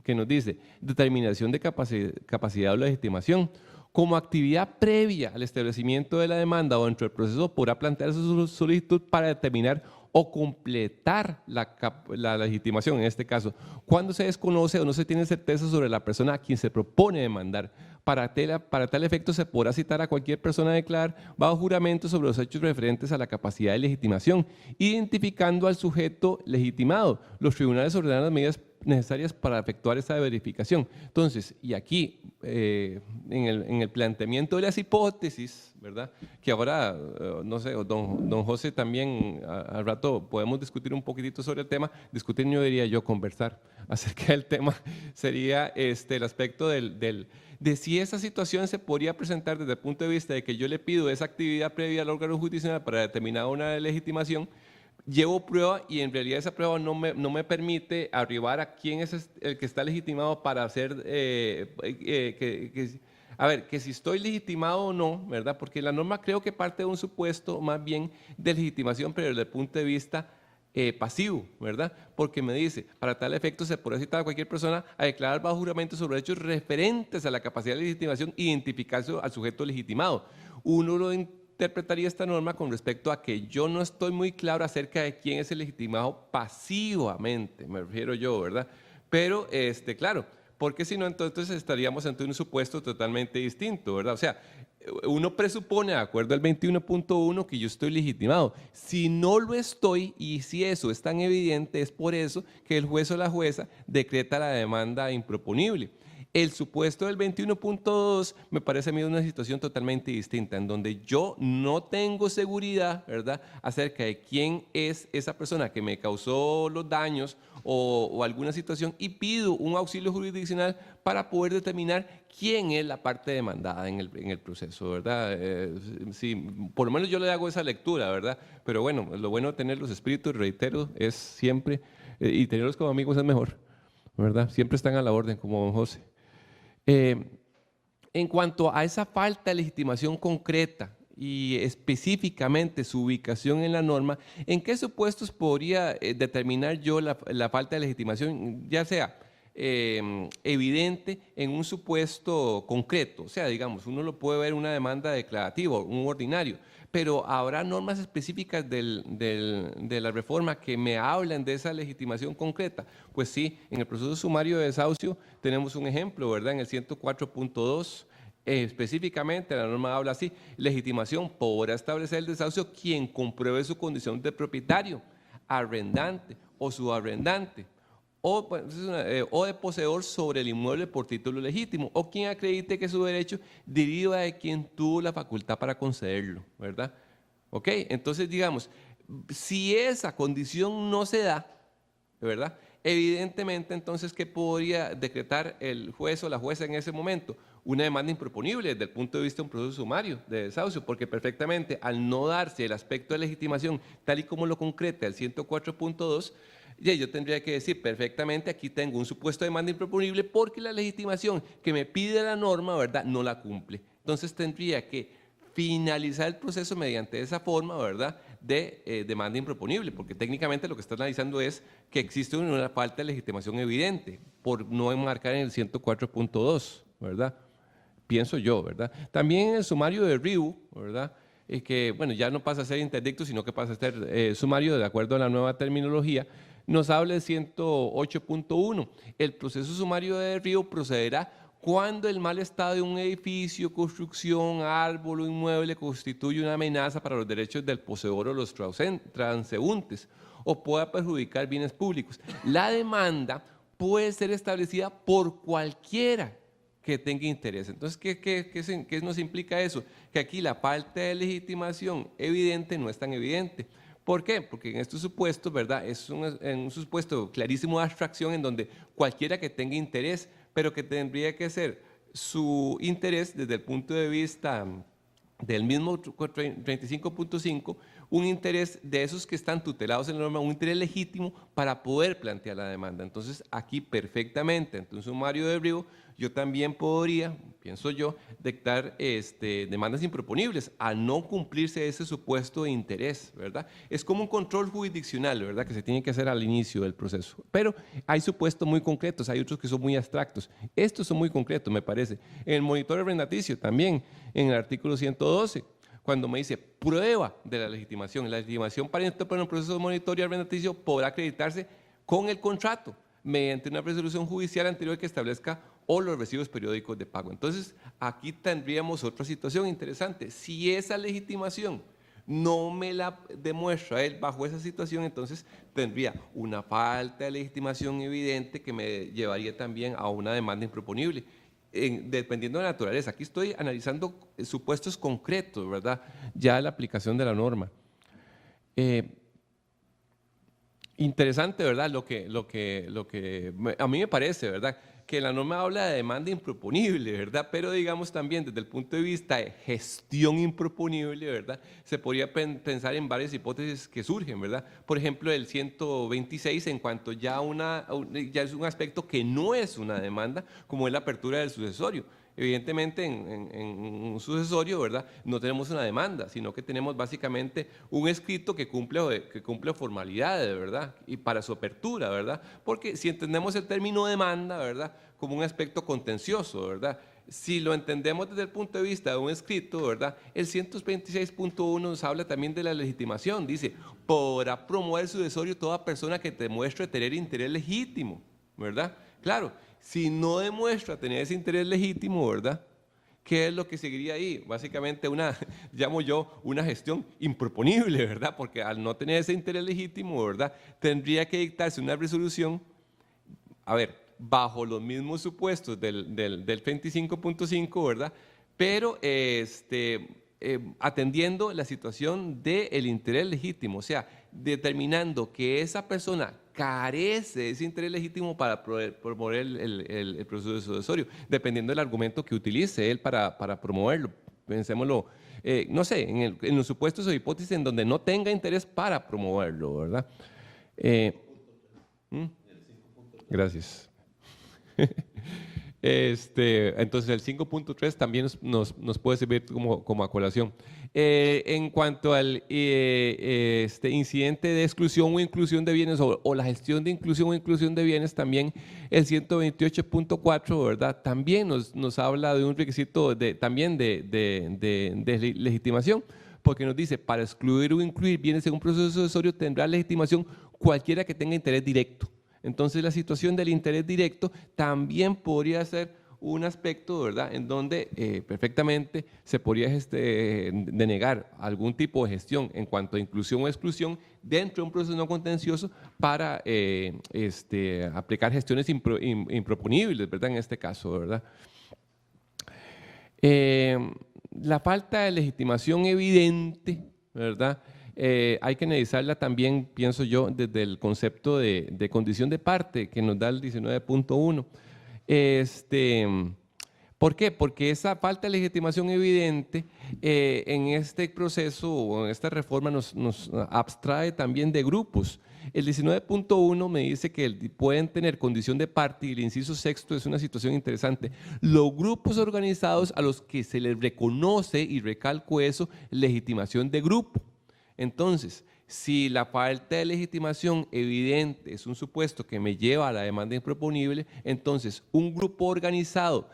que nos dice determinación de capacidad o legitimación. Como actividad previa al establecimiento de la demanda o dentro del proceso podrá plantearse su solicitud para determinar o completar la legitimación, en este caso, cuando se desconoce o no se tiene certeza sobre la persona a quien se propone demandar. Para tal efecto se podrá citar a cualquier persona a declarar bajo juramento sobre los hechos referentes a la capacidad de legitimación, identificando al sujeto legitimado. Los tribunales ordenan las medidas necesarias para efectuar esa verificación. Entonces, y aquí, en el planteamiento de las hipótesis, ¿verdad? Que ahora, no sé, don José también, al rato podemos discutir un poquitito sobre el tema. Discutir, yo diría yo, conversar acerca del tema, sería el aspecto de si esa situación se podría presentar desde el punto de vista de que yo le pido esa actividad previa al órgano judicial para determinar una legitimación, llevo prueba y en realidad esa prueba no me permite arribar a quién es el que está legitimado para hacer, a ver, que si estoy legitimado o no, ¿verdad? Porque la norma creo que parte de un supuesto más bien de legitimación, pero desde el punto de vista pasivo, ¿verdad? Porque me dice, para tal efecto se podrá citar a cualquier persona a declarar bajo juramento sobre hechos referentes a la capacidad de legitimación e identificarse al sujeto legitimado. Uno lo interpretaría esta norma con respecto a que yo no estoy muy claro acerca de quién es el legitimado pasivamente, me refiero yo, ¿verdad? Pero, claro, porque si no, entonces estaríamos ante un supuesto totalmente distinto, ¿verdad? O sea, uno presupone, de acuerdo al 21.1, que yo estoy legitimado. Si no lo estoy, y si eso es tan evidente, es por eso que el juez o la jueza decreta la demanda improponible. El supuesto del 21.2 me parece a mí una situación totalmente distinta, en donde yo no tengo seguridad, ¿verdad?, acerca de quién es esa persona que me causó los daños o alguna situación y pido un auxilio jurisdiccional para poder determinar quién es la parte demandada en el proceso, ¿verdad? Sí, por lo menos yo le hago esa lectura, ¿verdad? Pero bueno, lo bueno de tener los espíritus, reitero, es siempre, y tenerlos como amigos es mejor, ¿verdad? Siempre están a la orden, como don José. En cuanto a esa falta de legitimación concreta y específicamente su ubicación en la norma, ¿en qué supuestos podría determinar yo la falta de legitimación, ya sea evidente en un supuesto concreto? O sea, digamos, uno lo puede ver en una demanda declarativa, un ordinario, pero habrá normas específicas de la reforma que me hablan de esa legitimación concreta. Pues sí, en el proceso sumario de desahucio tenemos un ejemplo, ¿verdad? En el 104.2, específicamente la norma habla así: legitimación podrá establecer el desahucio quien compruebe su condición de propietario, arrendante o subarrendante, o de poseedor sobre el inmueble por título legítimo, o quien acredite que su derecho deriva de quien tuvo la facultad para concederlo, ¿verdad? ¿Ok? Entonces, digamos, si esa condición no se da, ¿verdad? Evidentemente, entonces, ¿qué podría decretar el juez o la jueza en ese momento? Una demanda improponible desde el punto de vista de un proceso sumario de desahucio, porque perfectamente, al no darse el aspecto de legitimación tal y como lo concreta el 104.2, yo tendría que decir perfectamente, aquí tengo un supuesto de demanda improponible porque la legitimación que me pide la norma, ¿verdad?, no la cumple. Entonces tendría que finalizar el proceso mediante esa forma, ¿verdad?, de demanda improponible, porque técnicamente lo que está analizando es que existe una falta de legitimación evidente por no enmarcar en el 104.2, ¿verdad? Pienso yo, ¿verdad? También en el sumario de RIU, ¿verdad?, que, bueno, ya no pasa a ser interdicto, sino que pasa a ser sumario de acuerdo a la nueva terminología, nos habla el 108.1. El proceso sumario de RIU procederá cuando el mal estado de un edificio, construcción, árbol o inmueble constituye una amenaza para los derechos del poseedor o los transeúntes o pueda perjudicar bienes públicos. La demanda puede ser establecida por cualquiera que tenga interés. Entonces, ¿qué nos implica eso? Que aquí la falta de legitimación evidente no es tan evidente. ¿Por qué? Porque en estos supuestos, ¿verdad?, es un supuesto clarísimo de abstracción en donde cualquiera que tenga interés, pero que tendría que ser su interés desde el punto de vista del mismo 35.5, un interés de esos que están tutelados en la norma, un interés legítimo para poder plantear la demanda. Entonces, aquí perfectamente, ante un sumario de RIU, yo también podría, pienso yo, dictar demandas improponibles a no cumplirse ese supuesto de interés, ¿verdad? Es como un control jurisdiccional, ¿verdad?, que se tiene que hacer al inicio del proceso. Pero hay supuestos muy concretos, hay otros que son muy abstractos. Estos son muy concretos, me parece. En el monitoreo arrendaticio también, en el artículo 112, cuando me dice prueba de la legitimación para un proceso de monitoreo arrendaticio podrá acreditarse con el contrato mediante una resolución judicial anterior que establezca o los recibos periódicos de pago. Entonces, aquí tendríamos otra situación interesante. Si esa legitimación no me la demuestra él bajo esa situación, entonces tendría una falta de legitimación evidente que me llevaría también a una demanda improponible. Dependiendo de la naturaleza, aquí estoy analizando supuestos concretos, ¿verdad? Ya la aplicación de la norma. Interesante, ¿verdad? A mí me parece, ¿verdad? Que la norma habla de demanda improponible, ¿verdad? Pero digamos también desde el punto de vista de gestión improponible, ¿verdad? Se podría pensar en varias hipótesis que surgen, ¿verdad? Por ejemplo, el 126 en cuanto ya es un aspecto que no es una demanda, como es la apertura del sucesorio. Evidentemente, en un sucesorio, ¿verdad? No tenemos una demanda, sino que tenemos básicamente un escrito que cumple formalidades, ¿verdad? Y para su apertura, ¿verdad? Porque si entendemos el término demanda, ¿verdad? Como un aspecto contencioso, ¿verdad? Si lo entendemos desde el punto de vista de un escrito, ¿verdad? El 126.1 nos habla también de la legitimación. Dice, podrá promover el sucesorio toda persona que demuestre tener interés legítimo, ¿verdad? Claro, si no demuestra tener ese interés legítimo, ¿verdad? ¿Qué es lo que seguiría ahí? Básicamente llamo yo, una gestión improponible, ¿verdad? Porque al no tener ese interés legítimo, ¿verdad? Tendría que dictarse una resolución, a ver, bajo los mismos supuestos del 25.5, ¿verdad? Pero atendiendo la situación del interés legítimo, o sea, determinando que esa persona carece de ese interés legítimo para promover el proceso sucesorio, dependiendo del argumento que utilice él para promoverlo. Pensémoslo, no sé, en los supuestos o hipótesis en donde no tenga interés para promoverlo, ¿verdad? Gracias. Entonces el 5.3 también nos puede servir como a colación. En cuanto al incidente de exclusión o inclusión de bienes o la gestión de inclusión o inclusión de bienes, también el 128.4, ¿verdad? También nos habla de un requisito también de legitimación, porque nos dice, para excluir o incluir bienes en un proceso sucesorio tendrá legitimación cualquiera que tenga interés directo. Entonces la situación del interés directo también podría ser un aspecto, ¿verdad?, en donde perfectamente se podría denegar algún tipo de gestión en cuanto a inclusión o exclusión dentro de un proceso no contencioso para aplicar gestiones improponibles, ¿verdad?, en este caso, ¿verdad? La falta de legitimación evidente, ¿verdad?, hay que analizarla también, pienso yo, desde el concepto de condición de parte que nos da el 19.1. ¿Por qué? Porque esa falta de legitimación evidente en este proceso o en esta reforma nos abstrae también de grupos. El 19.1 me dice que pueden tener condición de parte y el inciso sexto es una situación interesante. Los grupos organizados a los que se les reconoce, y recalco eso, legitimación de grupo. Entonces, si la falta de legitimación evidente es un supuesto que me lleva a la demanda improponible, entonces un grupo organizado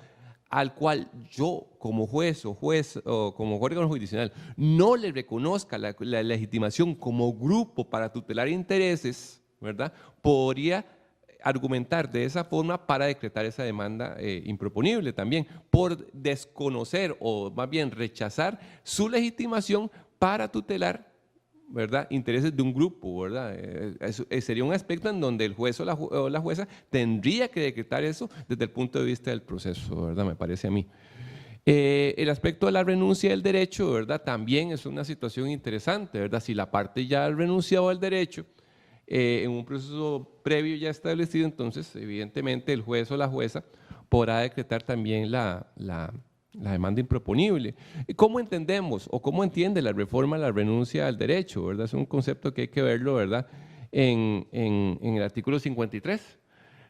al cual yo como juez o como órgano jurisdiccional no le reconozca la legitimación como grupo para tutelar intereses, ¿verdad?, podría argumentar de esa forma para decretar esa demanda improponible también, por desconocer o más bien rechazar su legitimación para tutelar, ¿verdad?, intereses de un grupo, ¿verdad? Sería un aspecto en donde el juez o la jueza tendría que decretar eso desde el punto de vista del proceso, ¿verdad?, me parece a mí. El aspecto de la renuncia del derecho, ¿verdad?, también es una situación interesante, ¿verdad? Si la parte ya ha renunciado al derecho en un proceso previo ya establecido, entonces evidentemente el juez o la jueza podrá decretar también la demanda improponible. ¿Cómo entendemos o cómo entiende la reforma la renuncia al derecho, ¿verdad? Es un concepto que hay que verlo, ¿verdad?, en el artículo 53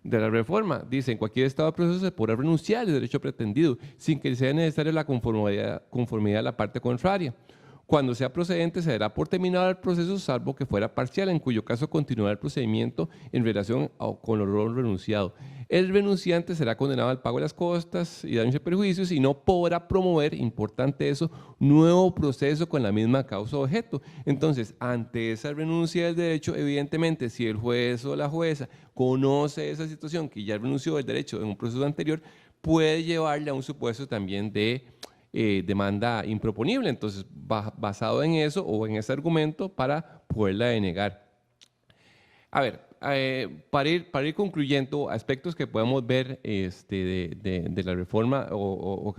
de la reforma. Dice, en cualquier estado de proceso se podrá renunciar al derecho pretendido sin que sea necesaria la conformidad de la parte contraria. Cuando sea procedente, se dará por terminado el proceso, salvo que fuera parcial, en cuyo caso continuará el procedimiento en relación con el rol renunciado. El renunciante será condenado al pago de las costas y daños y perjuicios y no podrá promover, importante eso, nuevo proceso con la misma causa o objeto. Entonces, ante esa renuncia del derecho, evidentemente, si el juez o la jueza conoce esa situación, que ya renunció del derecho en un proceso anterior, puede llevarle a un supuesto también de demanda improponible. Entonces, basado en eso o en ese argumento para poderla denegar. A ver, para ir concluyendo, aspectos que podemos ver de la reforma o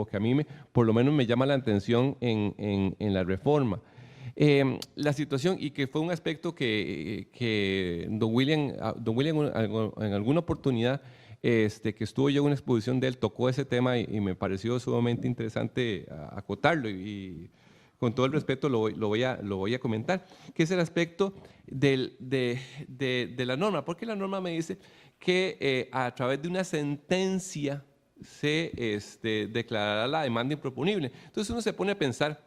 que a mí por lo menos me llama la atención en la reforma. La situación, y que fue un aspecto que don William en alguna oportunidad que estuvo yo en una exposición de él, tocó ese tema y me pareció sumamente interesante acotarlo y con todo el respeto lo voy a comentar, que es el aspecto de la norma, porque la norma me dice que a través de una sentencia se declarará la demanda improponible. Entonces uno se pone a pensar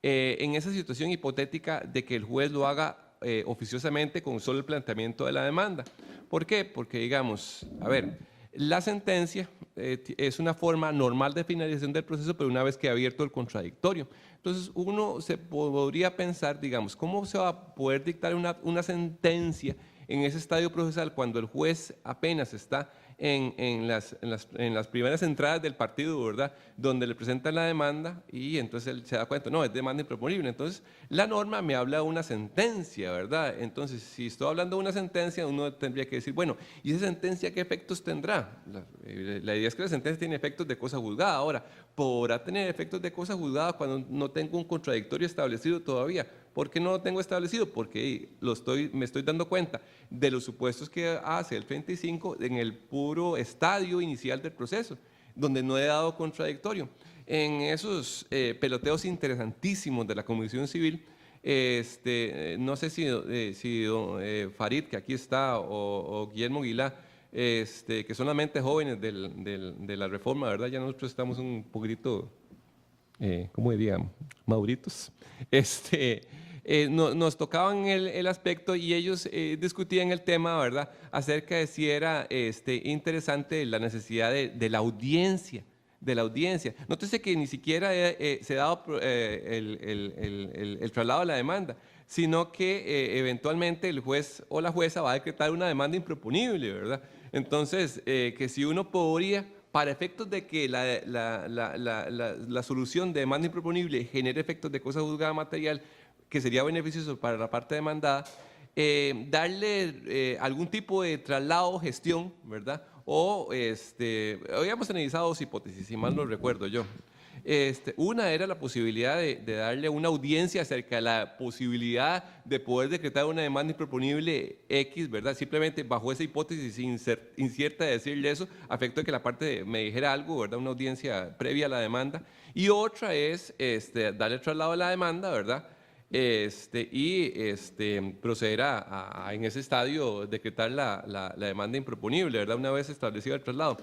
en esa situación hipotética de que el juez lo haga oficiosamente con solo el planteamiento de la demanda. ¿Por qué? Porque digamos, a ver, la sentencia es una forma normal de finalización del proceso, pero una vez que ha abierto el contradictorio. Entonces uno se podría pensar, digamos, ¿cómo se va a poder dictar una sentencia en ese estadio procesal cuando el juez apenas está en las primeras entradas del partido, ¿verdad? Donde le presentan la demanda y entonces él se da cuenta, no, es demanda improponible. Entonces, la norma me habla de una sentencia, ¿verdad? Entonces, si estoy hablando de una sentencia, uno tendría que decir, bueno, ¿y esa sentencia qué efectos tendrá? La idea es que la sentencia tiene efectos de cosa juzgada. Ahora, ¿podrá tener efectos de cosa juzgada cuando no tengo un contradictorio establecido todavía? ¿Por qué no lo tengo establecido? Porque me estoy dando cuenta de los supuestos que hace el 35 en el puro estadio inicial del proceso, donde no he dado contradictorio. En esos peloteos interesantísimos de la Comisión Civil, no sé si Farid, que aquí está, o Guillermo Aguilá, que son las mentes jóvenes de la reforma, ¿verdad? Ya nosotros estamos un poquito, ¿cómo diría? Maduritos. Nos tocaban el aspecto y ellos discutían el tema, ¿verdad?, acerca de si era interesante la necesidad de la audiencia, Nótese que ni siquiera se ha dado el traslado de la demanda, sino que eventualmente el juez o la jueza va a decretar una demanda improponible, ¿verdad? Entonces, que si uno podría, para efectos de que la solución de demanda improponible genere efectos de cosa juzgada material, que sería beneficioso para la parte demandada, darle algún tipo de traslado o gestión, ¿verdad? O habíamos analizado dos hipótesis, si mal no recuerdo yo. Una era la posibilidad de darle una audiencia acerca de la posibilidad de poder decretar una demanda improponible X, ¿verdad? Simplemente bajo esa hipótesis incierta de decirle eso, a efecto de que la parte me dijera algo, ¿verdad? Una audiencia previa a la demanda. Y otra es darle traslado a la demanda, ¿verdad? Proceder en ese estadio decretar la demanda improponible, ¿verdad? Una vez establecido el traslado.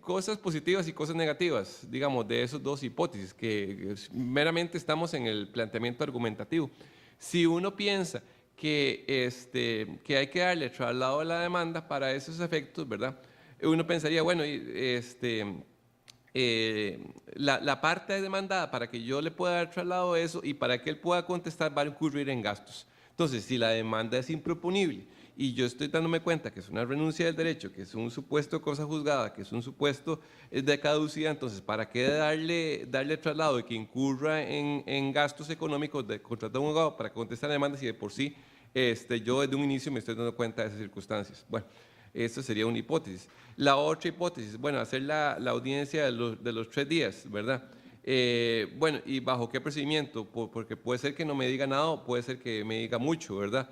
Cosas positivas y cosas negativas, digamos, de esas dos hipótesis, que meramente estamos en el planteamiento argumentativo. Si uno piensa que hay que darle traslado a la demanda para esos efectos, ¿verdad? Uno pensaría, bueno, la parte demandada, para que yo le pueda dar traslado a eso y para que él pueda contestar, va a incurrir en gastos. Entonces, si la demanda es improponible y yo estoy dándome cuenta que es una renuncia del derecho, que es un supuesto cosa juzgada, que es un supuesto de caducidad, entonces, ¿para qué darle traslado y que incurra en gastos económicos de contratar a un abogado para contestar la demanda si de por sí yo desde un inicio me estoy dando cuenta de esas circunstancias? Bueno, esta sería una hipótesis. La otra hipótesis, bueno, hacer la audiencia de los 3 días, ¿verdad? Bueno, ¿y bajo qué procedimiento? Porque puede ser que no me diga nada o puede ser que me diga mucho, ¿verdad?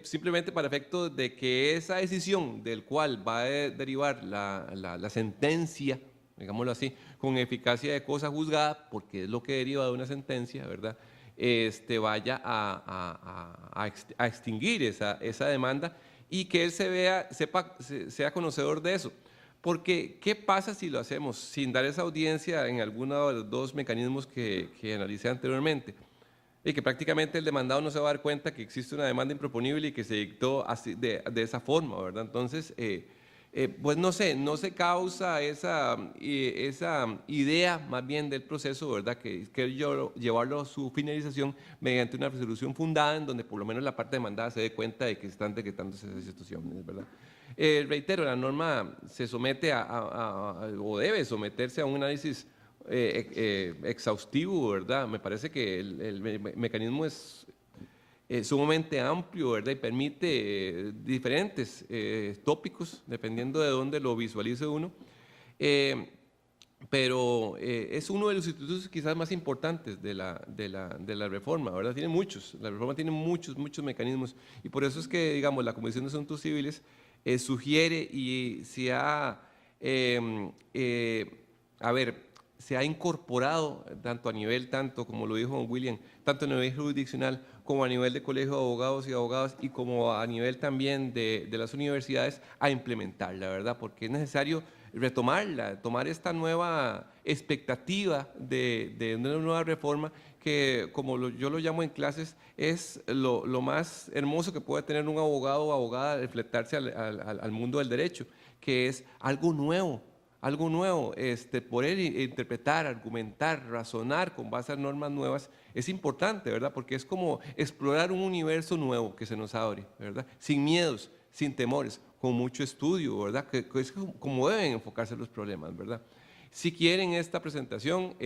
Simplemente para efecto de que esa decisión del cual va a derivar la sentencia, digámoslo así, con eficacia de cosa juzgada, porque es lo que deriva de una sentencia, ¿verdad? Vaya a extinguir esa demanda y que él sea conocedor de eso. Porque, ¿qué pasa si lo hacemos sin dar esa audiencia en alguno de los dos mecanismos que analicé anteriormente? Y que prácticamente el demandado no se va a dar cuenta que existe una demanda improponible y que se dictó así, de esa forma, ¿verdad? Entonces, pues no se causa esa idea más bien del proceso, ¿verdad? Que llevarlo a su finalización mediante una resolución fundada en donde por lo menos la parte demandada se dé cuenta de que están decretándose esas situaciones, ¿verdad? Reitero, la norma se somete o debe someterse a un análisis exhaustivo, ¿verdad? Me parece que el mecanismo es sumamente amplio, ¿verdad? Y permite diferentes tópicos, dependiendo de dónde lo visualice uno. Pero es uno de los institutos quizás más importantes de la reforma, ¿verdad? Tiene muchos, la reforma tiene muchos mecanismos, y por eso es que, digamos, la Comisión de Asuntos Civiles sugiere y se ha, se ha incorporado tanto como lo dijo don William, tanto a nivel jurisdiccional como a nivel de colegio de abogados y abogadas y como a nivel también de las universidades a implementarla, ¿verdad? Porque es necesario retomarla, tomar esta nueva expectativa de una nueva reforma que, como yo lo llamo en clases, es lo más hermoso que puede tener un abogado o abogada al enfrentarse al mundo del derecho, que es algo nuevo, poder interpretar, argumentar, razonar con base a normas nuevas es importante, ¿verdad? Porque es como explorar un universo nuevo que se nos abre, ¿verdad? Sin miedos, sin temores, con mucho estudio, ¿verdad? Que es como deben enfocarse los problemas, ¿verdad? Si quieren esta presentación,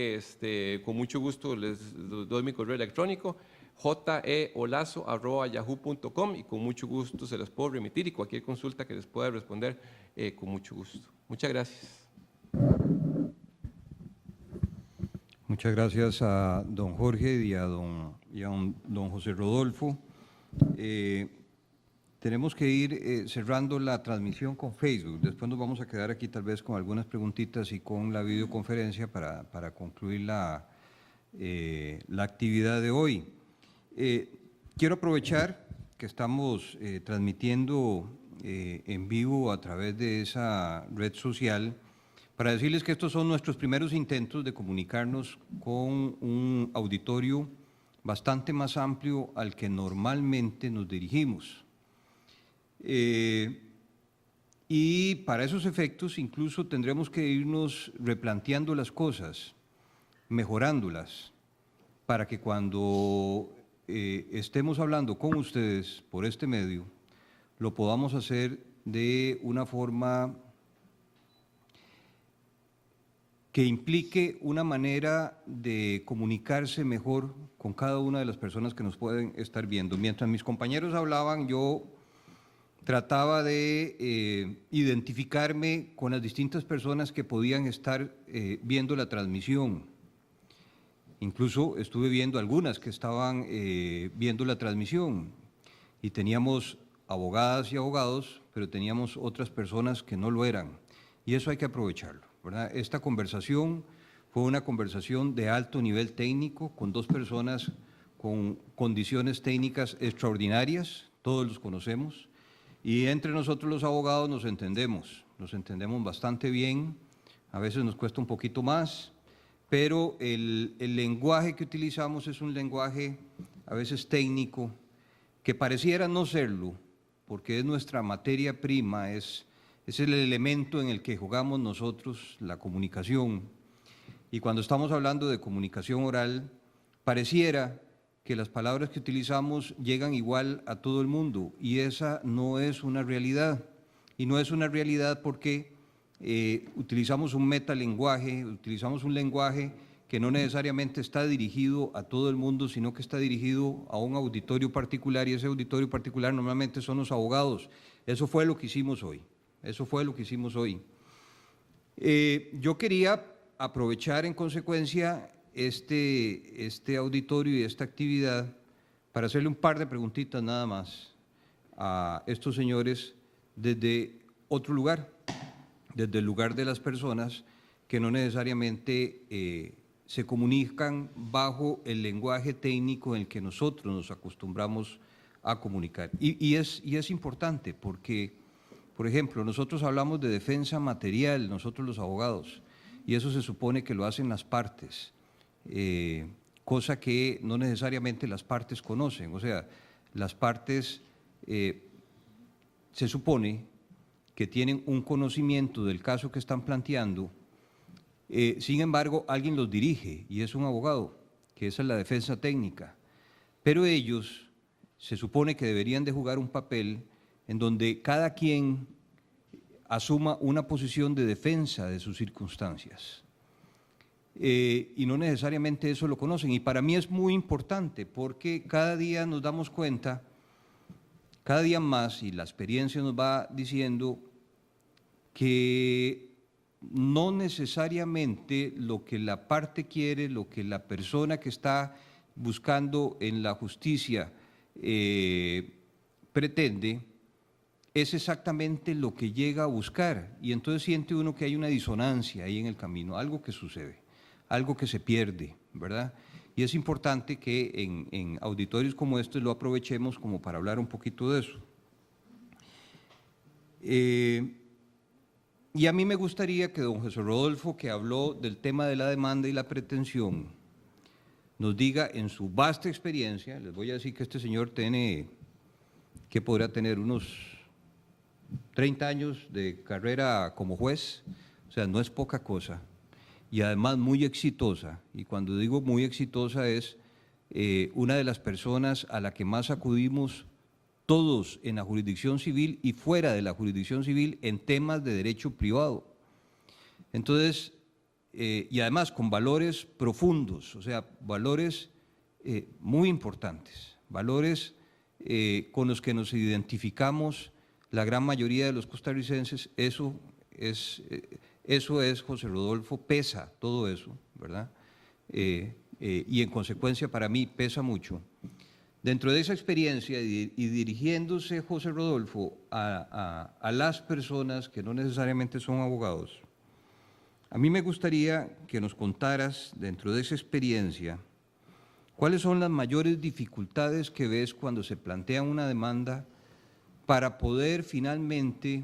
con mucho gusto les doy mi correo electrónico, jeolazo@yahoo.com, y con mucho gusto se las puedo remitir, y cualquier consulta que les pueda responder, con mucho gusto. Muchas gracias. Muchas gracias a don Jorge y a don José Rodolfo. Tenemos que ir cerrando la transmisión con Facebook. Después nos vamos a quedar aquí tal vez con algunas preguntitas y con la videoconferencia para concluir la actividad de hoy. Quiero aprovechar que estamos transmitiendo en vivo a través de esa red social para decirles que estos son nuestros primeros intentos de comunicarnos con un auditorio bastante más amplio al que normalmente nos dirigimos. Y para esos efectos incluso tendremos que irnos replanteando las cosas, mejorándolas, para que cuando estemos hablando con ustedes por este medio, lo podamos hacer de una forma que implique una manera de comunicarse mejor con cada una de las personas que nos pueden estar viendo. Mientras mis compañeros hablaban, yo trataba de identificarme con las distintas personas que podían estar viendo la transmisión. Incluso estuve viendo algunas que estaban viendo la transmisión y teníamos abogadas y abogados, pero teníamos otras personas que no lo eran, y eso hay que aprovecharlo, ¿verdad? Esta conversación fue una conversación de alto nivel técnico con dos personas con condiciones técnicas extraordinarias, todos los conocemos, y entre nosotros los abogados nos entendemos bastante bien, a veces nos cuesta un poquito más, pero el lenguaje que utilizamos es un lenguaje a veces técnico, que pareciera no serlo, porque es nuestra materia prima, es el elemento en el que jugamos nosotros, la comunicación. Y cuando estamos hablando de comunicación oral, pareciera que las palabras que utilizamos llegan igual a todo el mundo, y esa no es una realidad. Y no es una realidad porque utilizamos un metalenguaje, utilizamos un lenguaje que no necesariamente está dirigido a todo el mundo, sino que está dirigido a un auditorio particular, y ese auditorio particular normalmente son los abogados. Eso fue lo que hicimos hoy. Yo quería aprovechar en consecuencia este auditorio y esta actividad para hacerle un par de preguntitas nada más a estos señores desde otro lugar, desde el lugar de las personas que no necesariamente se comunican bajo el lenguaje técnico en el que nosotros nos acostumbramos a comunicar. Y es importante porque, por ejemplo, nosotros hablamos de defensa material, nosotros los abogados, y eso se supone que lo hacen las partes, cosa que no necesariamente las partes conocen. O sea, las partes se supone que tienen un conocimiento del caso que están planteando, sin embargo, alguien los dirige y es un abogado, que esa es la defensa técnica, pero ellos se supone que deberían de jugar un papel en donde cada quien asuma una posición de defensa de sus circunstancias. y no necesariamente eso lo conocen. Y para mí es muy importante porque cada día nos damos cuenta, cada día más, y la experiencia nos va diciendo que no necesariamente lo que la parte quiere, lo que la persona que está buscando en la justicia pretende, es exactamente lo que llega a buscar. Y entonces siente uno que hay una disonancia ahí en el camino, algo que sucede, algo que se pierde, ¿verdad? Y es importante que en auditorios como este lo aprovechemos como para hablar un poquito de eso. Y a mí me gustaría que don José Rodolfo, que habló del tema de la demanda y la pretensión, nos diga en su vasta experiencia, les voy a decir que este señor tiene, que podrá tener unos 30 años de carrera como juez, o sea, no es poca cosa, y además muy exitosa, y cuando digo muy exitosa es una de las personas a la que más acudimos todos en la jurisdicción civil y fuera de la jurisdicción civil en temas de derecho privado. Entonces, y además con valores profundos, o sea, valores muy importantes, valores con los que nos identificamos la gran mayoría de los costarricenses. Eso es José Rodolfo, pesa todo eso, ¿verdad? Y en consecuencia para mí pesa mucho. Dentro de esa experiencia y dirigiéndose José Rodolfo a las personas que no necesariamente son abogados, a mí me gustaría que nos contaras, dentro de esa experiencia, cuáles son las mayores dificultades que ves cuando se plantea una demanda para poder finalmente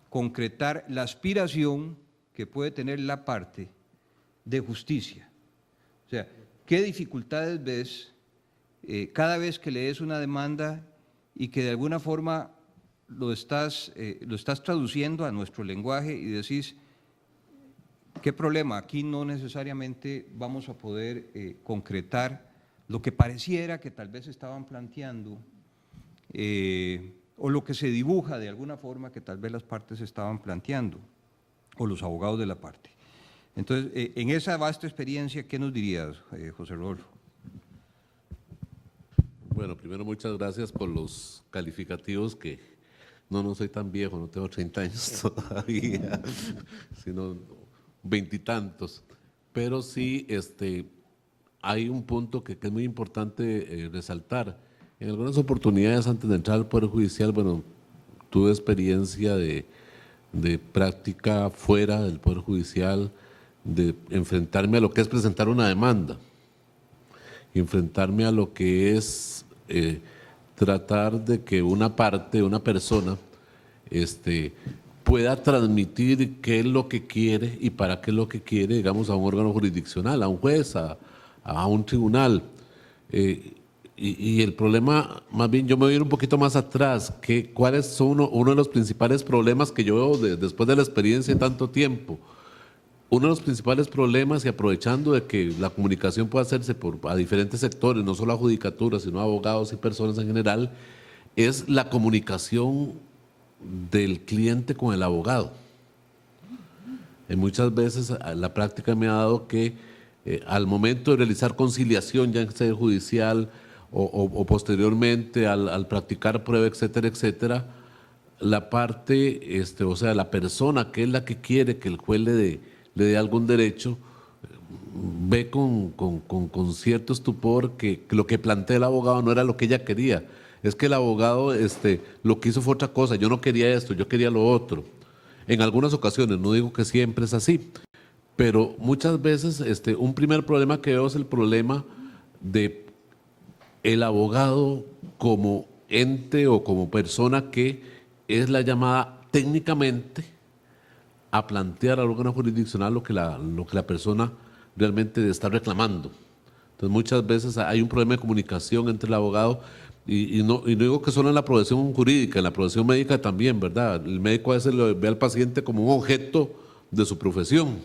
concretar la aspiración que puede tener la parte de justicia. O sea, ¿qué dificultades ves cada vez que lees una demanda y que de alguna forma lo estás traduciendo a nuestro lenguaje y decís, ¿qué problema? Aquí no necesariamente vamos a poder concretar lo que pareciera que tal vez estaban planteando o lo que se dibuja de alguna forma que tal vez las partes estaban planteando o los abogados de la parte. Entonces, en esa vasta experiencia, ¿qué nos dirías, José Rodolfo? Bueno, primero muchas gracias por los calificativos que no soy tan viejo, no tengo 30 años todavía, sino 20 y tantos. Pero sí, hay un punto que es muy importante resaltar. En algunas oportunidades antes de entrar al Poder Judicial, bueno, tuve experiencia de práctica fuera del Poder Judicial, de enfrentarme a lo que es presentar una demanda, enfrentarme a lo que es tratar de que una parte, una persona, pueda transmitir qué es lo que quiere y para qué es lo que quiere, digamos, a un órgano jurisdiccional, a un juez, a un tribunal. Y el problema, más bien yo me voy a ir un poquito más atrás, ¿cuáles son uno de los principales problemas que yo veo después de la experiencia de tanto tiempo? Uno de los principales problemas, y aprovechando de que la comunicación puede hacerse a diferentes sectores, no solo a judicatura, sino a abogados y personas en general, es la comunicación del cliente con el abogado. Muchas veces la práctica me ha dado que al momento de realizar conciliación, ya en sede judicial o posteriormente al practicar prueba, etcétera, etcétera, la parte, o sea, la persona que es la que quiere que el juez le dé algún derecho, ve con cierto estupor que lo que plantea el abogado no era lo que ella quería. Es que el abogado lo que hizo fue otra cosa, yo no quería esto, yo quería lo otro. En algunas ocasiones, no digo que siempre es así, pero muchas veces un primer problema que veo es el problema de el abogado como ente o como persona que es la llamada técnicamente a plantear al órgano jurisdiccional lo que la persona realmente está reclamando. Entonces muchas veces hay un problema de comunicación entre el abogado y no digo que solo en la profesión jurídica, en la profesión médica también, ¿verdad? El médico a veces ve al paciente como un objeto de su profesión,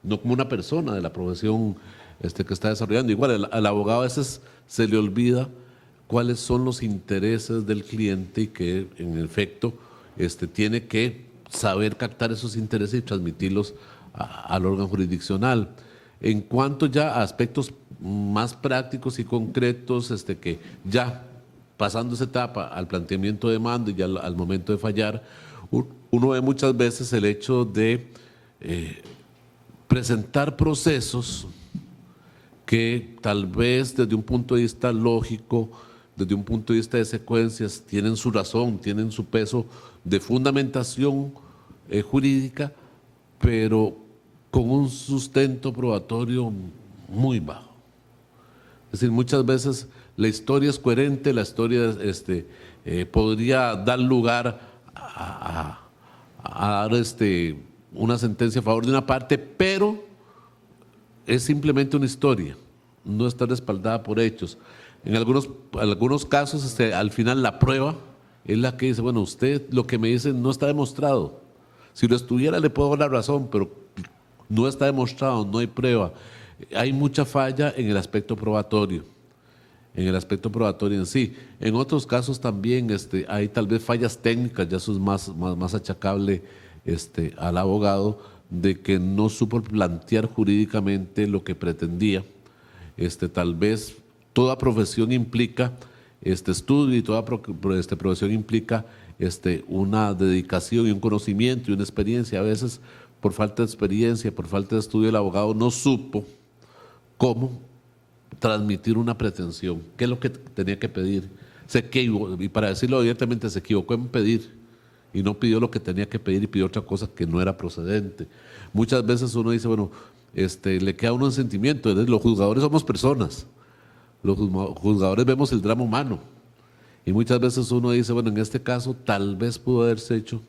no como una persona de la profesión que está desarrollando. Igual al abogado a veces se le olvida cuáles son los intereses del cliente y que en efecto tiene que saber captar esos intereses y transmitirlos al órgano jurisdiccional. En cuanto ya a aspectos más prácticos y concretos, que ya pasando esa etapa al planteamiento de mando y ya al momento de fallar, uno ve muchas veces el hecho de presentar procesos que tal vez desde un punto de vista lógico, desde un punto de vista de secuencias, tienen su razón, tienen su peso de fundamentación jurídica, pero con un sustento probatorio muy bajo. Es decir, muchas veces la historia es coherente, la historia podría dar lugar a dar una sentencia a favor de una parte, pero es simplemente una historia, no está respaldada por hechos. En algunos casos, al final la prueba es la que dice, bueno, usted lo que me dice no está demostrado. Si lo estuviera le puedo dar la razón, pero no está demostrado, no hay prueba. Hay mucha falla en el aspecto probatorio, en sí. En otros casos también hay tal vez fallas técnicas, ya eso es más achacable al abogado, de que no supo plantear jurídicamente lo que pretendía. Tal vez toda profesión implica estudio y toda profesión implica una dedicación y un conocimiento y una experiencia. A veces por falta de experiencia, por falta de estudio, el abogado no supo cómo transmitir una pretensión, qué es lo que tenía que pedir. Y para decirlo abiertamente, se equivocó en pedir y no pidió lo que tenía que pedir y pidió otra cosa que no era procedente. Muchas veces uno dice, bueno, le queda a uno un sentimiento. Los juzgadores somos personas, los juzgadores vemos el drama humano y muchas veces uno dice, bueno, en este caso tal vez pudo haberse hecho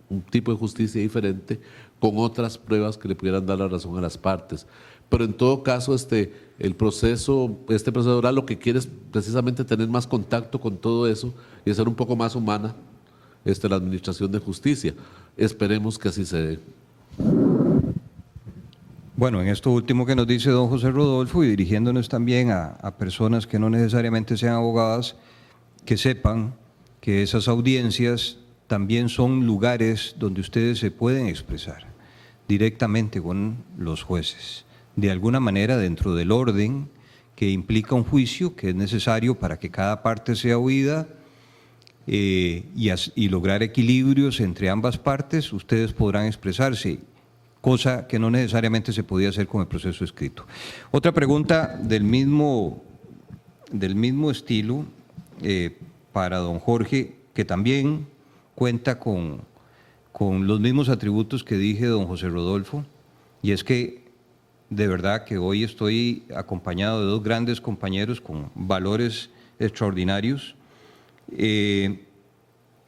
un tipo de justicia diferente con otras pruebas que le pudieran dar la razón a las partes. Pero en todo caso, el proceso oral lo que quiere es precisamente tener más contacto con todo eso y hacer un poco más humana la administración de justicia. Esperemos que así se dé. Bueno, en esto último que nos dice don José Rodolfo y dirigiéndonos también a personas que no necesariamente sean abogadas, que sepan que esas audiencias también son lugares donde ustedes se pueden expresar directamente con los jueces, de alguna manera dentro del orden que implica un juicio que es necesario para que cada parte sea oída y lograr equilibrios entre ambas partes. Ustedes podrán expresarse, cosa que no necesariamente se podía hacer con el proceso escrito. Otra pregunta del mismo estilo para don Jorge, que también cuenta con los mismos atributos que dije don José Rodolfo, y es que de verdad que hoy estoy acompañado de dos grandes compañeros con valores extraordinarios.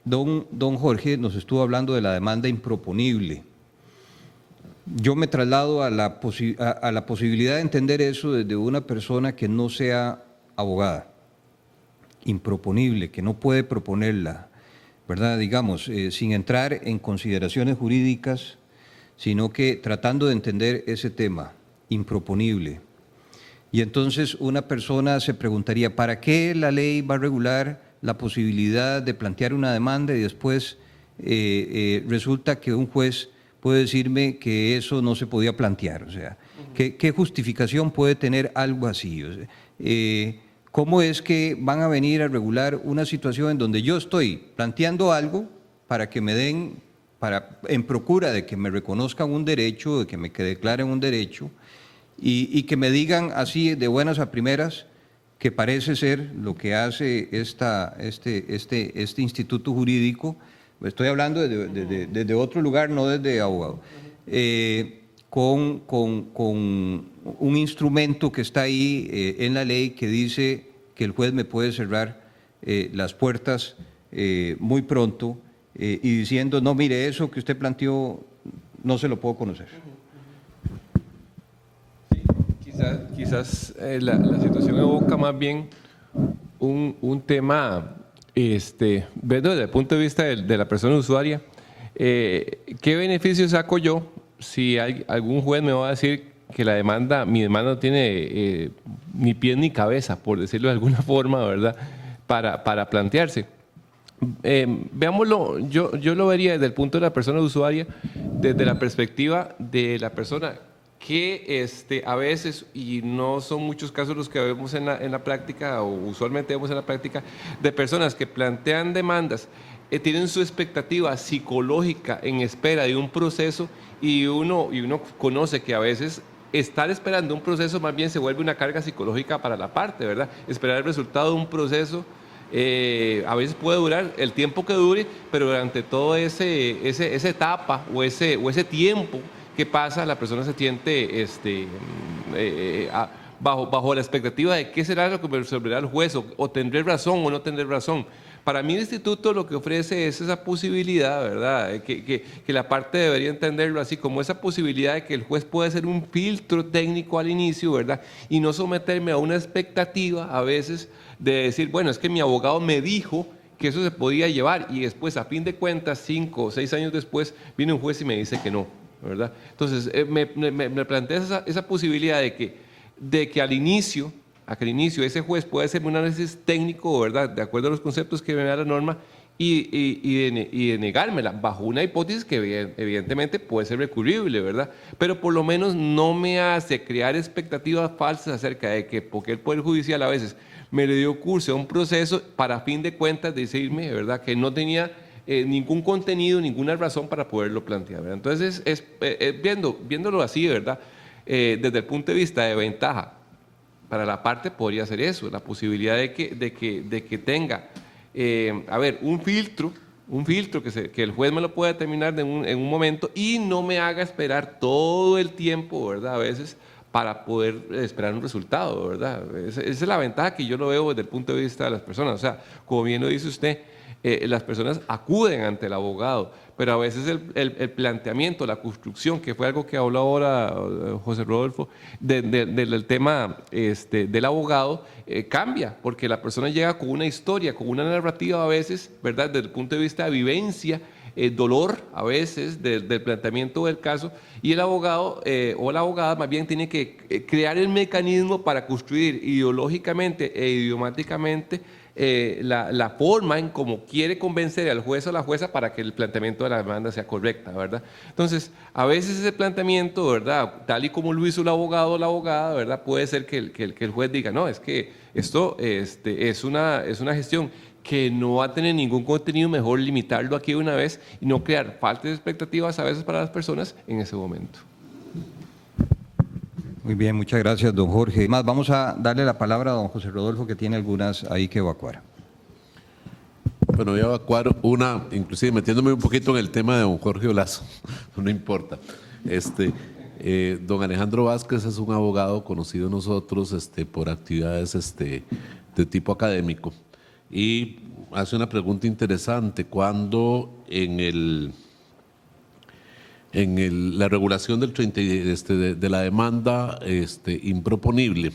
Don Jorge nos estuvo hablando de la demanda improponible. Yo me traslado a la posibilidad de entender eso desde una persona que no sea abogada. Improponible, que no puede proponerla, ¿verdad? Digamos, sin entrar en consideraciones jurídicas, sino que tratando de entender ese tema, improponible. Y entonces una persona se preguntaría, ¿para qué la ley va a regular la posibilidad de plantear una demanda y después resulta que un juez puede decirme que eso no se podía plantear? O sea, ¿qué justificación puede tener algo así? O sea, ¿cómo es que van a venir a regular una situación en donde yo estoy planteando algo para que me den, en procura de que me reconozcan un derecho, de que me declaren un derecho, y que me digan así de buenas a primeras que parece ser lo que hace este instituto jurídico? Estoy hablando desde otro lugar, no desde abogado, con un instrumento que está ahí en la ley que dice que el juez me puede cerrar las puertas muy pronto y diciendo, no, mire, eso que usted planteó no se lo puedo conocer. Quizás la situación evoca más bien un tema, viendo desde el punto de vista de la persona usuaria, ¿qué beneficio saco yo si algún juez me va a decir que mi demanda no tiene ni pies ni cabeza, por decirlo de alguna forma, ¿verdad?, para plantearse? Veámoslo, yo lo vería desde el punto de la persona usuaria, desde la perspectiva de la persona que a veces, y no son muchos casos los que vemos en la práctica, o usualmente vemos en la práctica, de personas que plantean demandas, tienen su expectativa psicológica en espera de un proceso, y uno conoce que a veces estar esperando un proceso más bien se vuelve una carga psicológica para la parte, ¿verdad? Esperar el resultado de un proceso a veces puede durar el tiempo que dure, pero durante toda esa etapa o ese tiempo que pasa, la persona se siente bajo la expectativa de qué será lo que me resolverá el juez, o tendré razón o no tendré razón. Para mí el instituto lo que ofrece es esa posibilidad, ¿verdad? Que la parte debería entenderlo así, como esa posibilidad de que el juez puede hacer un filtro técnico al inicio, ¿verdad? Y no someterme a una expectativa a veces de decir, bueno, es que mi abogado me dijo que eso se podía llevar, y después, a fin de cuentas, 5 o 6 años después, viene un juez y me dice que no, ¿verdad? Entonces, me plantea esa posibilidad de que al inicio ese juez puede hacer un análisis técnico, ¿verdad?, de acuerdo a los conceptos que me da la norma, y de negármela bajo una hipótesis que evidentemente puede ser recurrible, ¿verdad? Pero por lo menos no me hace crear expectativas falsas acerca de que, porque el Poder Judicial a veces me le dio curso a un proceso para, a fin de cuentas, decirme, ¿verdad?, que no tenía ningún contenido, ninguna razón para poderlo plantear, ¿verdad? Entonces, viéndolo así, ¿verdad?, desde el punto de vista de ventaja para la parte, podría ser eso, la posibilidad de que tenga, un filtro que el juez me lo pueda determinar en un momento, y no me haga esperar todo el tiempo, ¿verdad?, a veces, para poder esperar un resultado, ¿verdad? Esa es la ventaja que yo lo veo desde el punto de vista de las personas. O sea, como bien lo dice usted, las personas acuden ante el abogado, pero a veces el planteamiento, la construcción, que fue algo que habló ahora José Rodolfo, del tema del abogado, cambia, porque la persona llega con una historia, con una narrativa a veces, ¿verdad?, desde el punto de vista de vivencia, dolor a veces del planteamiento del caso, y el abogado o la abogada más bien tiene que crear el mecanismo para construir ideológicamente e idiomáticamente la forma en cómo quiere convencer al juez o la jueza para que el planteamiento de la demanda sea correcta, ¿verdad? Entonces, a veces ese planteamiento, ¿verdad?, tal y como lo hizo el abogado o la abogada, ¿verdad?, puede ser que el juez diga, no, es que esto es una gestión que no va a tener ningún contenido, mejor limitarlo aquí de una vez y no crear faltas de expectativas a veces para las personas en ese momento. Muy bien, muchas gracias, don Jorge. Más, vamos a darle la palabra a don José Rodolfo, que tiene algunas ahí que evacuar. Bueno, voy a evacuar una, inclusive metiéndome un poquito en el tema de don Jorge Olazo, no importa. Don Alejandro Vázquez es un abogado conocido nosotros por actividades de tipo académico, y hace una pregunta interesante. Cuando la regulación del 30, de la demanda improponible,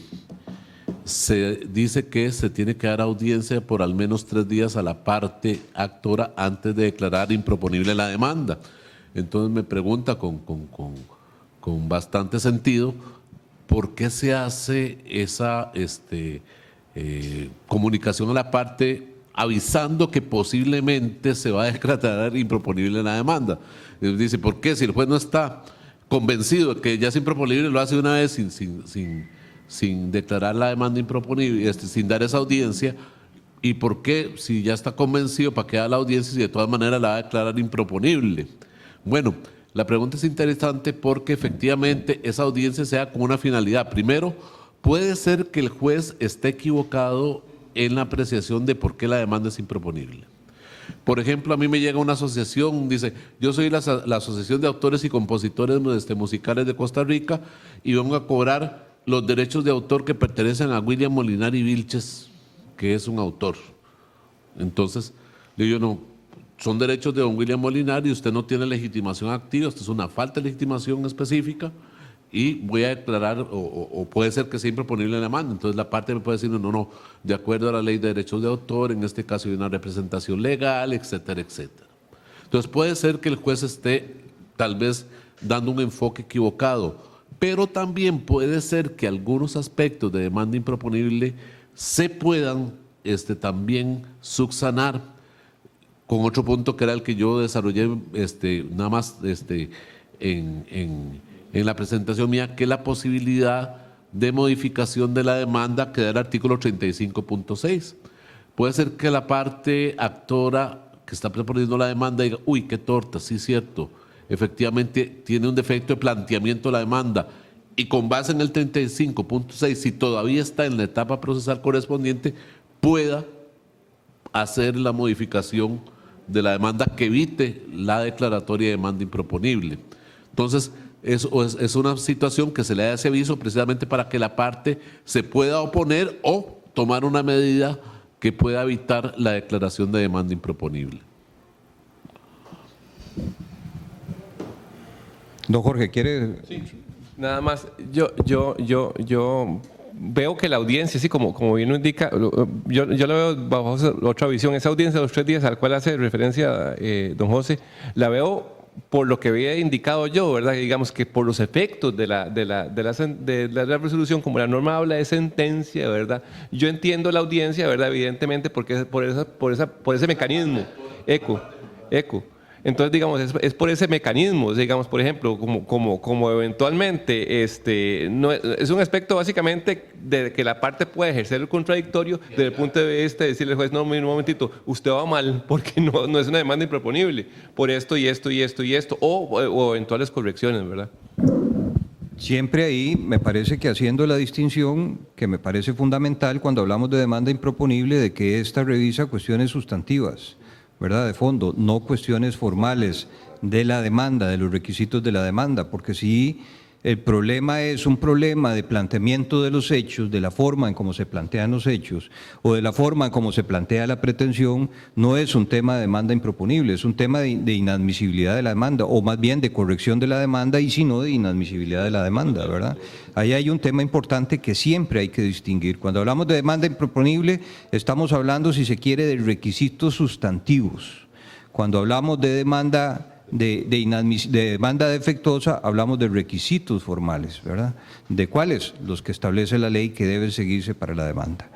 se dice que se tiene que dar audiencia por al menos 3 días a la parte actora antes de declarar improponible la demanda. Entonces me pregunta con bastante sentido, ¿por qué se hace esa comunicación a la parte avisando que posiblemente se va a declarar improponible la demanda? Dice, ¿por qué? Si el juez no está convencido de que ya es improponible, lo hace una vez sin declarar la demanda improponible, sin dar esa audiencia. ¿Y por qué, si ya está convencido, para qué da la audiencia si de todas maneras la va a declarar improponible? Bueno, la pregunta es interesante porque efectivamente esa audiencia sea con una finalidad. Primero, puede ser que el juez esté equivocado en la apreciación de por qué la demanda es improponible. Por ejemplo, a mí me llega una asociación, dice, yo soy la Asociación de Autores y Compositores Musicales de Costa Rica y vengo a cobrar los derechos de autor que pertenecen a William Molinari Vilches, que es un autor. Entonces, le digo, no, son derechos de don William Molinari, usted no tiene legitimación activa, esto es una falta de legitimación específica, y voy a declarar, o puede ser que sea improponible la demanda. Entonces la parte me puede decir, no, de acuerdo a la ley de derechos de autor, en este caso hay una representación legal, etcétera, etcétera. Entonces puede ser que el juez esté tal vez dando un enfoque equivocado, pero también puede ser que algunos aspectos de demanda improponible se puedan también subsanar con otro punto que era el que yo desarrollé nada más en en la presentación mía que la posibilidad de modificación de la demanda que da el artículo 35.6. Puede ser que la parte actora que está proponiendo la demanda diga, uy, qué torta, sí, cierto, efectivamente tiene un defecto de planteamiento de la demanda, y con base en el 35.6, si todavía está en la etapa procesal correspondiente, pueda hacer la modificación de la demanda que evite la declaratoria de demanda improponible. Entonces, es una situación que se le da ese aviso precisamente para que la parte se pueda oponer o tomar una medida que pueda evitar la declaración de demanda improponible. Don Jorge, ¿quiere? Sí, nada más, yo veo que la audiencia, así como bien lo indica, yo lo veo bajo otra visión. Esa audiencia de los 3 días al cual hace referencia don José, la veo por lo que había indicado yo, ¿verdad? Digamos que por los efectos de la resolución, como la norma habla de sentencia, ¿verdad? Yo entiendo la audiencia, ¿verdad? Evidentemente, porque es por ese mecanismo, eco. Entonces, digamos, es por ese mecanismo, digamos, por ejemplo, como eventualmente, no, es un aspecto básicamente de que la parte puede ejercer el contradictorio desde el punto de vista de decirle al juez, no, un momentito, usted va mal porque no es una demanda improponible, por esto y esto y esto y esto, o eventuales correcciones, ¿verdad? Siempre ahí me parece que haciendo la distinción que me parece fundamental cuando hablamos de demanda improponible, de que ésta revisa cuestiones sustantivas, ¿verdad? De fondo, no cuestiones formales de la demanda, de los requisitos de la demanda, porque si el problema es un problema de planteamiento de los hechos, de la forma en cómo se plantean los hechos o de la forma en cómo se plantea la pretensión, no es un tema de demanda improponible, es un tema de inadmisibilidad de la demanda, o más bien de corrección de la demanda y si no de inadmisibilidad de la demanda, ¿verdad? Ahí hay un tema importante que siempre hay que distinguir. Cuando hablamos de demanda improponible, estamos hablando, si se quiere, de requisitos sustantivos. Cuando hablamos de demanda de demanda defectuosa, hablamos de requisitos formales, ¿verdad? ¿De cuáles? Los que establece la ley que deben seguirse para la demanda.